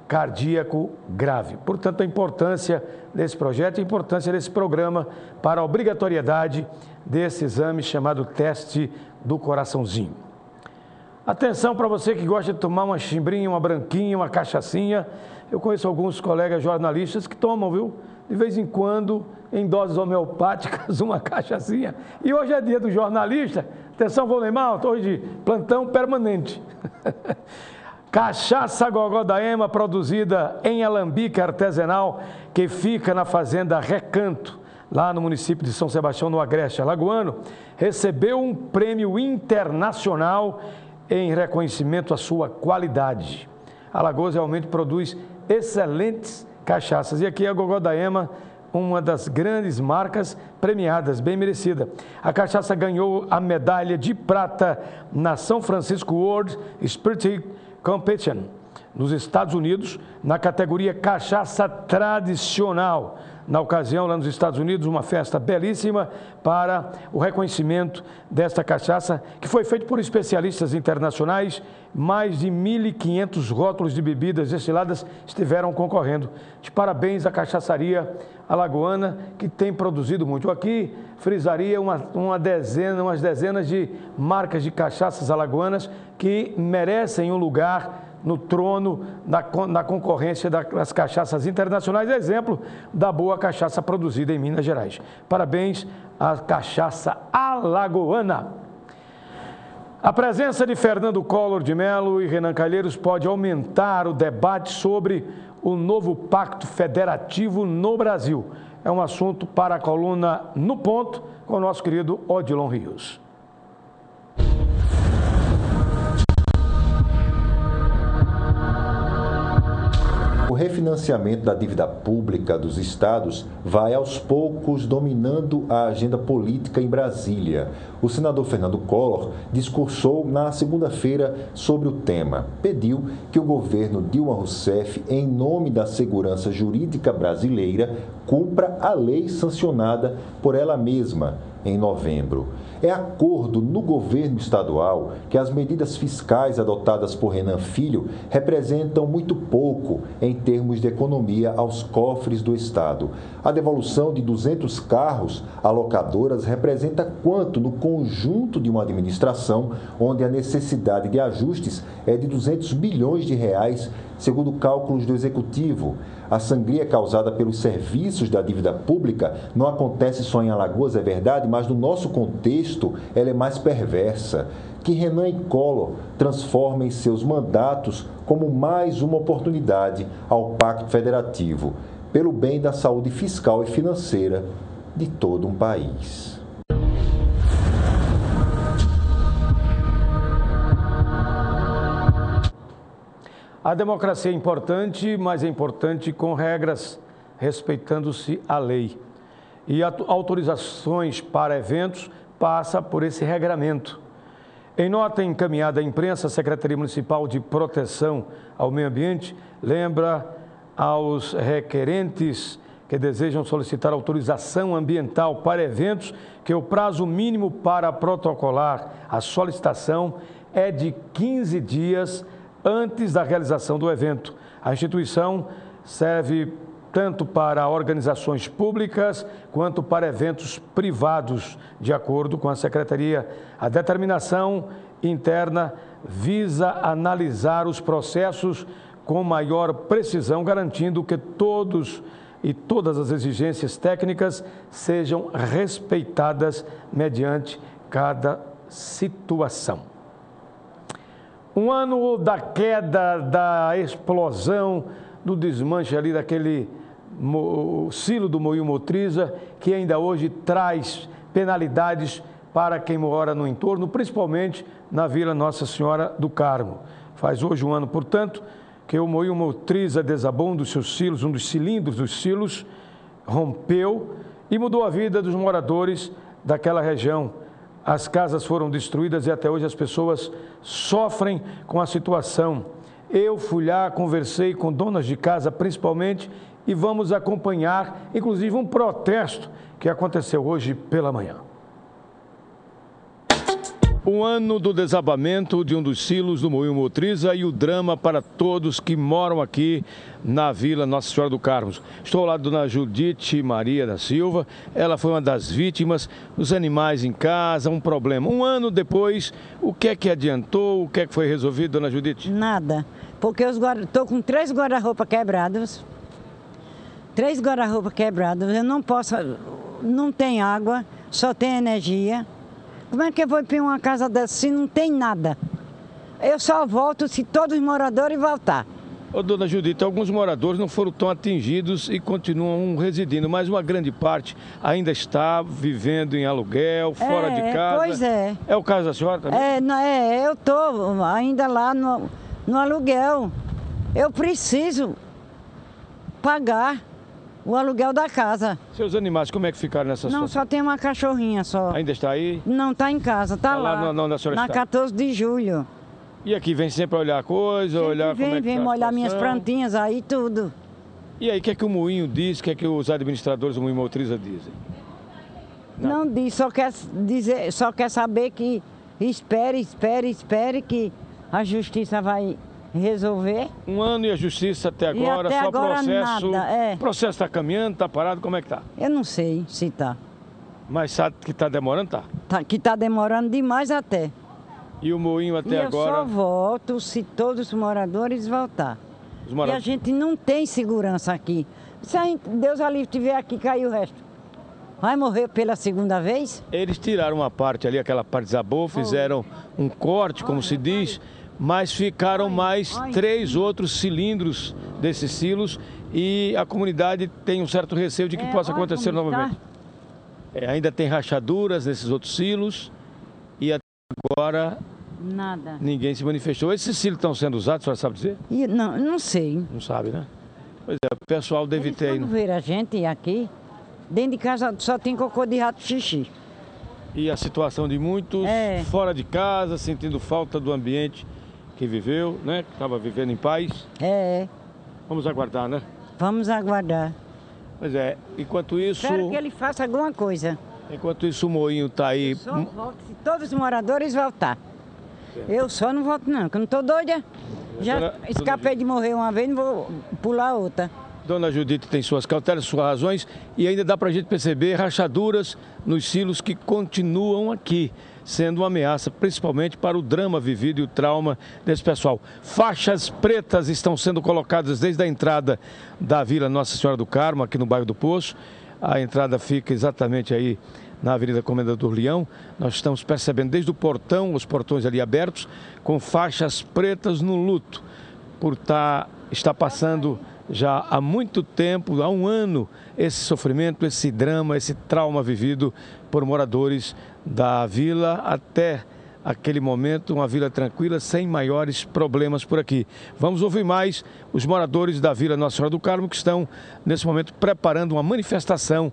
cardíaco grave. Portanto, a importância desse projeto, a importância desse programa para a obrigatoriedade desse exame chamado teste do coraçãozinho. Atenção para você que gosta de tomar uma chimbrinha, uma branquinha, uma cachaçinha. Eu conheço alguns colegas jornalistas que tomam, viu? De vez em quando, em doses homeopáticas, uma cachaçinha. E hoje é dia do jornalista. Atenção, Volemar, hoje de plantão permanente. Cachaça Gogó da Ema, produzida em alambique artesanal, que fica na fazenda Recanto, lá no município de São Sebastião, no Agreste Alagoano, recebeu um prêmio internacional em reconhecimento à sua qualidade. Alagoas realmente produz excelentes cachaças. E aqui a Gogó da Ema, uma das grandes marcas premiadas, bem merecida. A cachaça ganhou a medalha de prata na São Francisco World Spirit Competition, nos Estados Unidos, na categoria cachaça tradicional. Na ocasião, lá nos Estados Unidos, uma festa belíssima para o reconhecimento desta cachaça, que foi feito por especialistas internacionais. Mais de 1.500 rótulos de bebidas destiladas estiveram concorrendo. De parabéns à cachaçaria alagoana, que tem produzido muito. Eu aqui frisaria umas dezenas de marcas de cachaças alagoanas que merecem um lugar no trono na concorrência das cachaças internacionais, exemplo da boa cachaça produzida em Minas Gerais. Parabéns à cachaça alagoana. A presença de Fernando Collor de Mello e Renan Calheiros pode aumentar o debate sobre o novo pacto federativo no Brasil. É um assunto para a coluna No Ponto, com o nosso querido Odilon Rios. O refinanciamento da dívida pública dos estados vai aos poucos dominando a agenda política em Brasília. O senador Fernando Collor discursou na segunda-feira sobre o tema. Pediu que o governo Dilma Rousseff, em nome da segurança jurídica brasileira, cumpra a lei sancionada por ela mesma em novembro. É acordo no governo estadual que as medidas fiscais adotadas por Renan Filho representam muito pouco em termos de economia aos cofres do estado. A devolução de 200 carros a locadoras representa quanto no conjunto de uma administração onde a necessidade de ajustes é de 200 bilhões de reais, segundo cálculos do executivo. A sangria causada pelos serviços da dívida pública não acontece só em Alagoas, é verdade, mas no nosso contexto ela é mais perversa. Que Renan e Collor transformem seus mandatos como mais uma oportunidade ao Pacto Federativo, pelo bem da saúde fiscal e financeira de todo um país. A democracia é importante, mas é importante com regras, respeitando-se a lei. E autorizações para eventos passa por esse regramento. Em nota encaminhada à imprensa, a Secretaria Municipal de Proteção ao Meio Ambiente lembra aos requerentes que desejam solicitar autorização ambiental para eventos que o prazo mínimo para protocolar a solicitação é de 15 dias antes da realização do evento. A instituição serve tanto para organizações públicas quanto para eventos privados. De acordo com a Secretaria, a determinação interna visa analisar os processos com maior precisão, garantindo que todos e todas as exigências técnicas sejam respeitadas mediante cada situação. Um ano da queda, da explosão, do desmanche ali daquele silo do Moinho Motriza, que ainda hoje traz penalidades para quem mora no entorno, principalmente na Vila Nossa Senhora do Carmo. Faz hoje um ano, portanto, que o Moinho Motriza desabou um dos seus silos, um dos cilindros dos silos, rompeu e mudou a vida dos moradores daquela região. As casas foram destruídas e até hoje as pessoas sofrem com a situação. Eu fui lá, conversei com donas de casa principalmente e vamos acompanhar, inclusive, um protesto que aconteceu hoje pela manhã. Um ano do desabamento de um dos silos do Moinho Motriza e o drama para todos que moram aqui na Vila Nossa Senhora do Carmo. Estou ao lado da dona Judite Maria da Silva, ela foi uma das vítimas, os animais em casa, um problema. Um ano depois, o que é que adiantou, o que é que foi resolvido, dona Judite? Nada, porque eu estou com 3 guarda-roupa quebrados, 3 guarda-roupa quebrados, eu não posso, não tem água, só tem energia. Como é que eu vou para uma casa dessa se não tem nada? Eu só volto se todos os moradores voltar. Ô, dona Judite, alguns moradores não foram tão atingidos e continuam residindo, mas uma grande parte ainda está vivendo em aluguel, fora de casa. Pois é. É o caso da senhora também? Eu estou ainda lá no aluguel. Eu preciso pagar o aluguel da casa. Seus animais, como é que ficaram nessa situação? Não, só tem uma cachorrinha só. Ainda está aí? Não, está em casa, está lá. Na 14 de julho. E aqui vem sempre olhar coisa, olhar como é que vem olhar minhas plantinhas aí, tudo. E aí, o que é que o Moinho diz, o que é que os administradores do Moinho Motriza dizem? Não diz, só quer saber que espere que a justiça vai resolver. Um ano e a justiça até agora, só agora processo. Nada, O processo está caminhando, está parado, como é que está? Eu não sei se está. Mas sabe que está demorando, tá? Que está demorando demais até. E o Moinho até agora? Eu só volto se todos os moradores voltar. E a gente não tem segurança aqui. Se Deus ali estiver aqui, cai o resto. Vai morrer pela segunda vez? Eles tiraram uma parte ali, aquela parte desabou, fizeram um corte, como se diz, mas ficaram mais 3 outros cilindros desses silos e a comunidade tem um certo receio de que possa acontecer novamente. Ainda tem rachaduras nesses outros silos e até agora nada. Ninguém se manifestou. Esses silos estão sendo usados, a senhora sabe dizer? Não sei. Não sabe, né? Pois é, o pessoal deve ter aí. Quando ver a gente aqui, dentro de casa só tem cocô de rato xixi. E a situação de muitos fora de casa, sentindo falta do ambiente que viveu, né? Que estava vivendo em paz. Vamos aguardar, né? Vamos aguardar. Pois é, enquanto isso... Espero que ele faça alguma coisa. Enquanto isso o moinho está aí... Só volto se todos os moradores voltar. Eu só não volto não, que eu não estou doida. Já escapei de morrer uma vez, não vou pular outra. Dona Judite tem suas cautelas, suas razões, e ainda dá para a gente perceber rachaduras nos silos que continuam aqui, sendo uma ameaça principalmente para o drama vivido e o trauma desse pessoal. Faixas pretas estão sendo colocadas desde a entrada da Vila Nossa Senhora do Carmo, aqui no bairro do Poço. A entrada fica exatamente aí na Avenida Comendador Leão. Nós estamos percebendo desde o portão, os portões ali abertos, com faixas pretas no luto, por está passando já há muito tempo, há um ano, esse sofrimento, esse drama, esse trauma vivido por moradores da vila até aquele momento, uma vila tranquila, sem maiores problemas por aqui. Vamos ouvir mais os moradores da Vila Nossa Senhora do Carmo que estão, nesse momento, preparando uma manifestação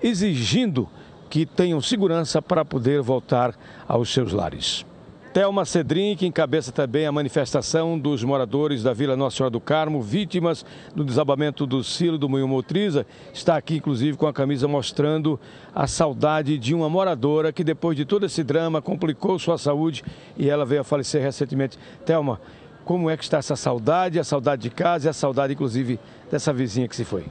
exigindo que tenham segurança para poder voltar aos seus lares. Thelma Cedrin, que encabeça também a manifestação dos moradores da Vila Nossa Senhora do Carmo, vítimas do desabamento do silo do Moinho Motriza, está aqui inclusive com a camisa mostrando a saudade de uma moradora que depois de todo esse drama complicou sua saúde e ela veio a falecer recentemente. Thelma, como é que está essa saudade, a saudade de casa e a saudade inclusive dessa vizinha que se foi?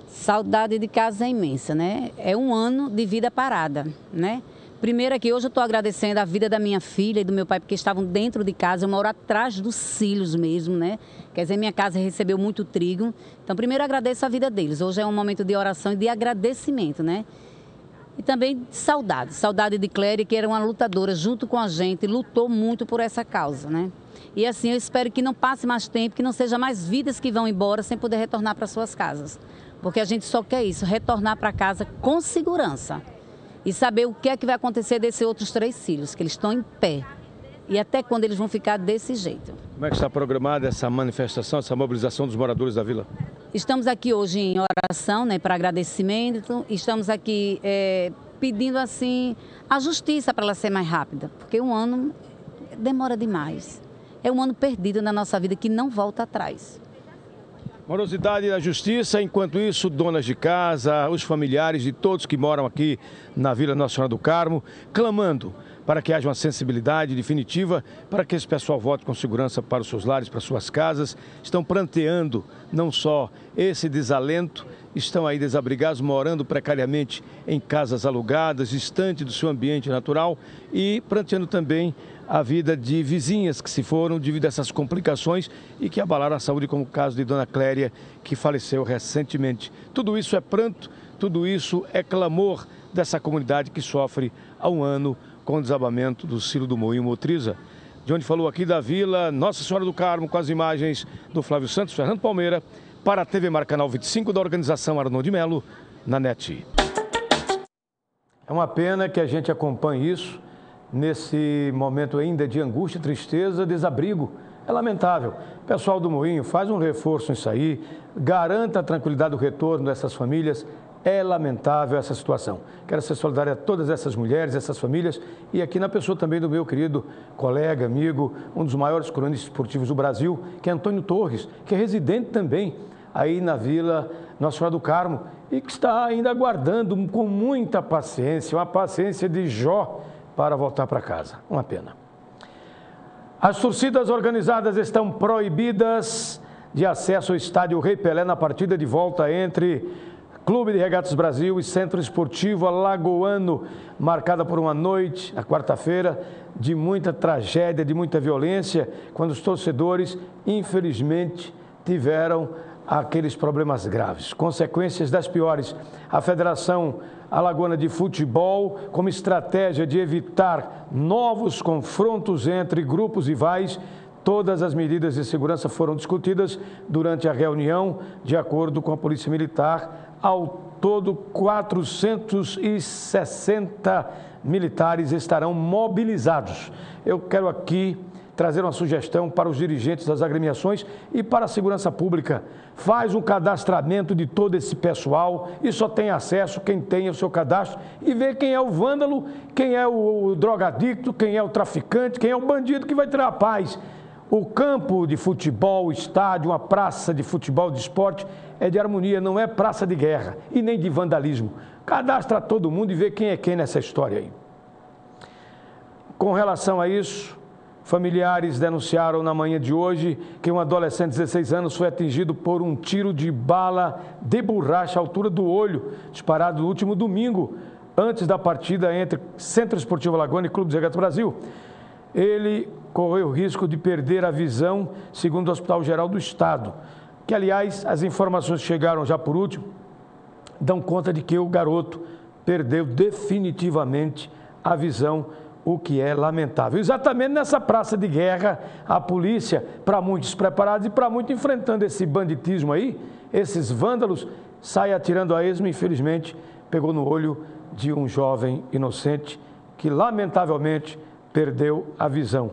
Saudade de casa é imensa, né? É um ano de vida parada, né? Primeiro aqui, hoje eu estou agradecendo a vida da minha filha e do meu pai, porque estavam dentro de casa, eu moro atrás dos silos mesmo, né? Quer dizer, minha casa recebeu muito trigo. Então, primeiro agradeço a vida deles. Hoje é um momento de oração e de agradecimento, né? E também saudade. Saudade de Cléria, que era uma lutadora junto com a gente, lutou muito por essa causa, né? E assim, eu espero que não passe mais tempo, que não seja mais vidas que vão embora sem poder retornar para suas casas. Porque a gente só quer isso, retornar para casa com segurança. E saber o que é que vai acontecer desses outros 3 silos, que eles estão em pé. E até quando eles vão ficar desse jeito. Como é que está programada essa manifestação, essa mobilização dos moradores da vila? Estamos aqui hoje em oração, né, para agradecimento. Estamos aqui pedindo assim a justiça para ela ser mais rápida. Porque um ano demora demais. É um ano perdido na nossa vida que não volta atrás. Morosidade da justiça, enquanto isso, donas de casa, os familiares de todos que moram aqui na Vila Nossa Senhora do Carmo, clamando para que haja uma sensibilidade definitiva para que esse pessoal volte com segurança para os seus lares, para suas casas. Estão pranteando não só esse desalento, estão aí desabrigados, morando precariamente em casas alugadas, distante do seu ambiente natural e pranteando também a vida de vizinhas que se foram devido a essas complicações e que abalaram a saúde, como o caso de Dona Cléria, que faleceu recentemente. Tudo isso é pranto, tudo isso é clamor dessa comunidade que sofre há um ano com o desabamento do silo do Moinho Motriza. De onde falou aqui da Vila Nossa Senhora do Carmo, com as imagens do Flávio Santos, Fernando Palmeira, para a TV Mar Canal 25 da organização Arnon de Melo, na NET. É uma pena que a gente acompanhe isso nesse momento ainda de angústia, tristeza, desabrigo. É lamentável. Pessoal do Moinho, faz um reforço nisso aí, garanta a tranquilidade do retorno dessas famílias. É lamentável essa situação. Quero ser solidário a todas essas mulheres, essas famílias e aqui na pessoa também do meu querido colega, amigo, um dos maiores cronistas esportivos do Brasil, que é Antônio Torres, que é residente também aí na Vila Nossa Senhora do Carmo e que está ainda aguardando com muita paciência, uma paciência de Jó, para voltar para casa. Uma pena. As torcidas organizadas estão proibidas de acesso ao estádio Rei Pelé na partida de volta entre Clube de Regatas Brasil e Centro Esportivo Alagoano, marcada por uma noite, na quarta-feira, de muita tragédia, de muita violência, quando os torcedores, infelizmente, tiveram aqueles problemas graves, consequências das piores. A Federação Alagoana de Futebol, como estratégia de evitar novos confrontos entre grupos rivais, todas as medidas de segurança foram discutidas durante a reunião. De acordo com a Polícia Militar, ao todo 460 militares estarão mobilizados. Eu quero aqui trazer uma sugestão para os dirigentes das agremiações e para a segurança pública. Faz um cadastramento de todo esse pessoal e só tem acesso quem tem o seu cadastro e vê quem é o vândalo, quem é o drogadicto, quem é o traficante, quem é o bandido que vai tirar a paz. O campo de futebol, o estádio, uma praça de futebol, de esporte, é de harmonia, não é praça de guerra e nem de vandalismo. Cadastra todo mundo e vê quem é quem nessa história aí. Com relação a isso, familiares denunciaram na manhã de hoje que um adolescente de 16 anos foi atingido por um tiro de bala de borracha à altura do olho, disparado no último domingo, antes da partida entre Centro Esportivo Alagoano e Clube de Regatas Brasil. Ele correu o risco de perder a visão, segundo o Hospital Geral do Estado, que, aliás, as informações que chegaram já por último, dão conta de que o garoto perdeu definitivamente a visão, o que é lamentável. Exatamente nessa praça de guerra, a polícia, para muitos preparados e para muitos enfrentando esse banditismo aí, esses vândalos, sai atirando a esmo, infelizmente, pegou no olho de um jovem inocente que, lamentavelmente, perdeu a visão.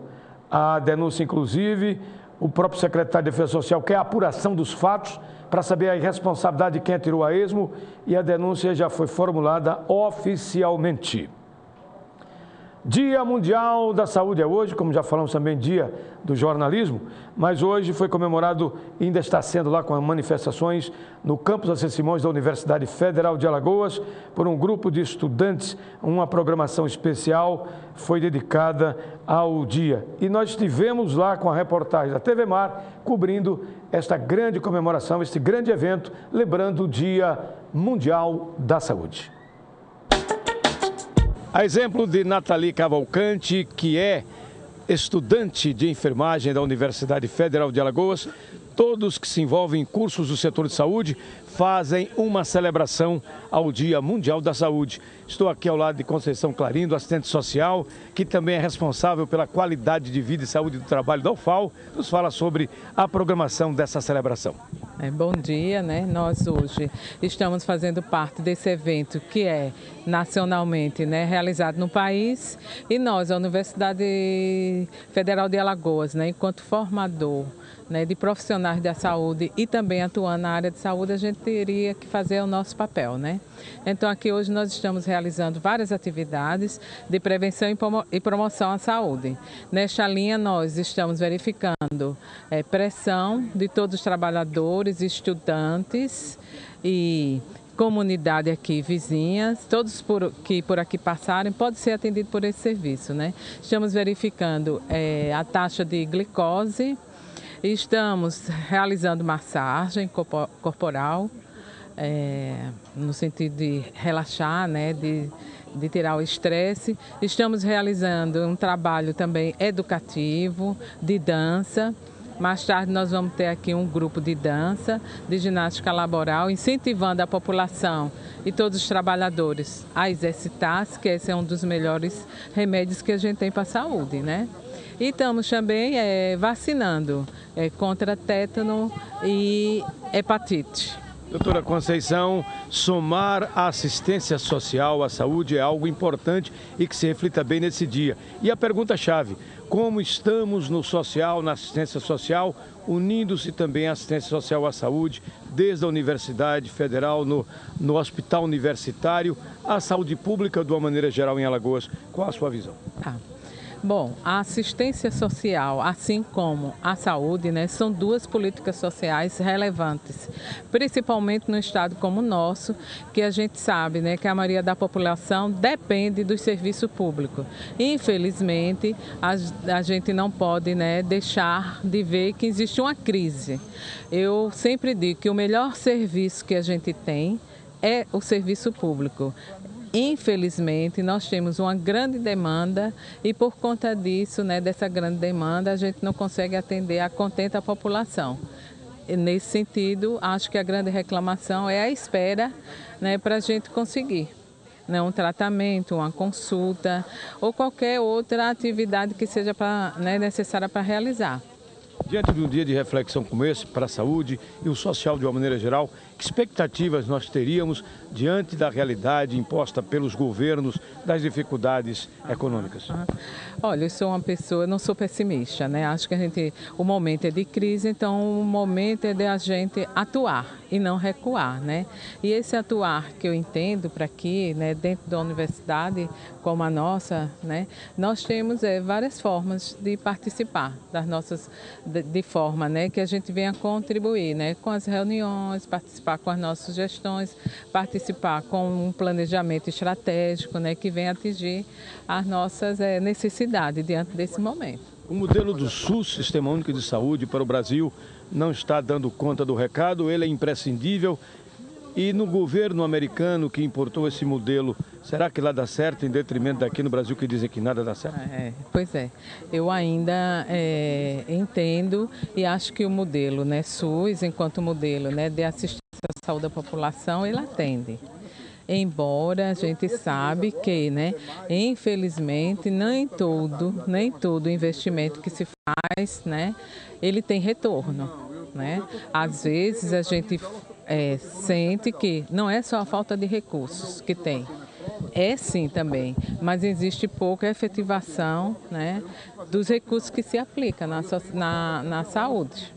A denúncia, inclusive, o próprio secretário de Defesa Social quer a apuração dos fatos para saber a irresponsabilidade de quem atirou a esmo e a denúncia já foi formulada oficialmente. Dia Mundial da Saúde é hoje, como já falamos também, Dia do Jornalismo, mas hoje foi comemorado e ainda está sendo lá com manifestações no campus Acir Simões da Universidade Federal de Alagoas, por um grupo de estudantes. Uma programação especial foi dedicada ao dia. E nós estivemos lá com a reportagem da TV Mar, cobrindo esta grande comemoração, este grande evento, lembrando o Dia Mundial da Saúde. A exemplo de Nathalie Cavalcante, que é estudante de enfermagem da Universidade Federal de Alagoas, todos que se envolvem em cursos do setor de saúde fazem uma celebração ao Dia Mundial da Saúde. Estou aqui ao lado de Conceição Clarindo, assistente social, que também é responsável pela qualidade de vida e saúde do trabalho da UFAL, nos fala sobre a programação dessa celebração. Bom dia, Nós hoje estamos fazendo parte desse evento que é nacionalmente, realizado no país, e nós, a Universidade Federal de Alagoas, enquanto formador de profissionais da saúde e também atuando na área de saúde, a gente teria que fazer o nosso papel, Então aqui hoje nós estamos realizando várias atividades de prevenção e promoção à saúde. Nesta linha nós estamos verificando pressão de todos os trabalhadores, estudantes e comunidade aqui, vizinhas, todos que por aqui passarem, podem ser atendidos por esse serviço, Estamos verificando a taxa de glicose, estamos realizando massagem corporal, no sentido de relaxar, de tirar o estresse. Estamos realizando um trabalho também educativo, de dança. Mais tarde nós vamos ter aqui um grupo de dança, de ginástica laboral, incentivando a população e todos os trabalhadores a exercitar-se, que esse é um dos melhores remédios que a gente tem para a saúde, E estamos também vacinando contra tétano e hepatite. Doutora Conceição, somar a assistência social à saúde é algo importante e que se reflita bem nesse dia. E a pergunta-chave, como estamos no social, na assistência social, unindo-se também a assistência social à saúde, desde a Universidade Federal, no Hospital Universitário, a saúde pública de uma maneira geral em Alagoas. Qual a sua visão? Bom, a assistência social, assim como a saúde, são duas políticas sociais relevantes, principalmente no estado como o nosso, que a gente sabe, que a maioria da população depende do serviço público. Infelizmente, a gente não pode, deixar de ver que existe uma crise. Eu sempre digo que o melhor serviço que a gente tem é o serviço público. Infelizmente, nós temos uma grande demanda e por conta disso, dessa grande demanda, a gente não consegue atender a contenta a população. E nesse sentido, acho que a grande reclamação é a espera para a gente conseguir um tratamento, uma consulta ou qualquer outra atividade que seja necessária para realizar. Diante de um dia de reflexão como esse, para a saúde e o social de uma maneira geral, que expectativas nós teríamos diante da realidade imposta pelos governos das dificuldades econômicas? Olha, eu sou uma pessoa, não sou pessimista, né? Acho que o momento é de crise, então o momento é de a gente atuar e não recuar, né? E esse atuar que eu entendo para aqui, né, dentro da universidade como a nossa, né, nós temos várias formas de participar das nossas, de forma, né, que a gente venha contribuir, né, com as reuniões, participar com as nossas sugestões, participar com um planejamento estratégico, né, que venha atingir as nossas necessidades diante desse momento. O modelo do SUS, Sistema Único de Saúde, para o Brasil não está dando conta do recado, ele é imprescindível. E no governo americano que importou esse modelo, será que lá dá certo em detrimento daqui no Brasil que dizem que nada dá certo? Pois é, eu ainda entendo e acho que o modelo, né, SUS, enquanto modelo, né, de assistência à saúde da população, ele atende. Embora a gente sabe que, né, infelizmente, nem todo investimento que se faz, né, ele tem retorno, né? Às vezes a gente sente que não é só a falta de recursos que tem, é sim também, mas existe pouca efetivação, né, dos recursos que se aplicam na saúde.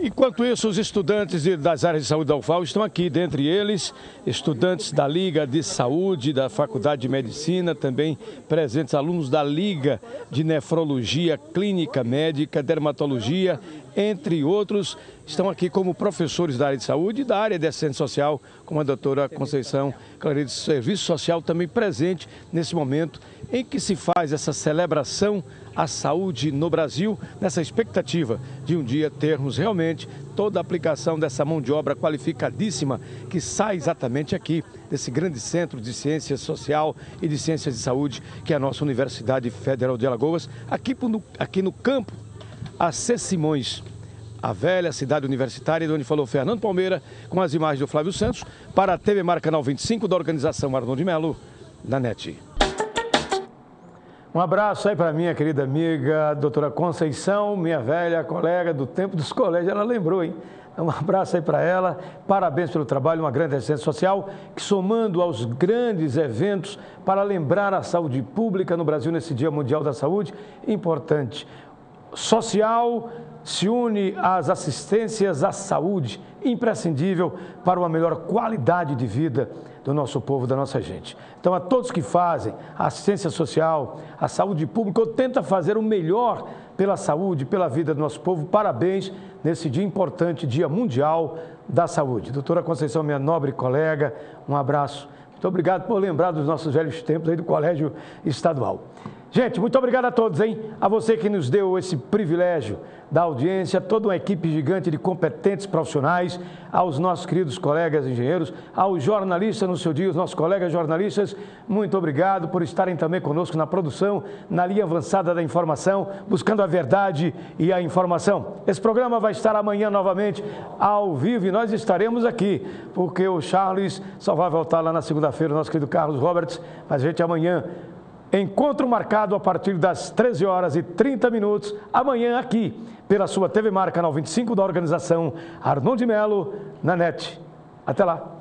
Enquanto isso, os estudantes das áreas de saúde da UFAL estão aqui, dentre eles, estudantes da Liga de Saúde, da Faculdade de Medicina, também presentes alunos da Liga de Nefrologia, Clínica Médica, Dermatologia, entre outros, estão aqui como professores da área de saúde e da área de assistência social, como a doutora Conceição Claride, de Serviço Social, também presente nesse momento em que se faz essa celebração à saúde no Brasil, nessa expectativa de um dia termos realmente toda a aplicação dessa mão de obra qualificadíssima que sai exatamente aqui, desse grande centro de ciência social e de ciências de saúde, que é a nossa Universidade Federal de Alagoas, aqui no campo AC Simões, a velha cidade universitária, de onde falou Fernando Palmeira, com as imagens do Flávio Santos, para a TV Mar Canal 25 da organização Arnon de Melo, na NET. Um abraço aí para minha querida amiga, doutora Conceição, minha velha colega do tempo dos colégios, ela lembrou, hein? Um abraço aí para ela, parabéns pelo trabalho, uma grande assistência social, que somando aos grandes eventos para lembrar a saúde pública no Brasil nesse Dia Mundial da Saúde, importante. Social se une às assistências à saúde, imprescindível para uma melhor qualidade de vida do nosso povo, da nossa gente. Então, a todos que fazem a assistência social, a saúde pública, ou tenta fazer o melhor pela saúde, pela vida do nosso povo, parabéns nesse dia importante, Dia Mundial da Saúde. Doutora Conceição, minha nobre colega, um abraço. Muito obrigado por lembrar dos nossos velhos tempos aí do Colégio Estadual. Gente, muito obrigado a todos, hein? A você que nos deu esse privilégio da audiência, toda uma equipe gigante de competentes profissionais, aos nossos queridos colegas engenheiros, aos jornalistas no seu dia, os nossos colegas jornalistas, muito obrigado por estarem também conosco na produção, na linha avançada da informação, buscando a verdade e a informação. Esse programa vai estar amanhã novamente ao vivo e nós estaremos aqui, porque o Charles só vai voltar lá na segunda-feira, o nosso querido Carlos Roberts, mas a gente amanhã... Encontro marcado a partir das 13 horas e 30 minutos, amanhã aqui, pela sua TV Mar Canal 25 da organização Arnon de Melo, na NET. Até lá!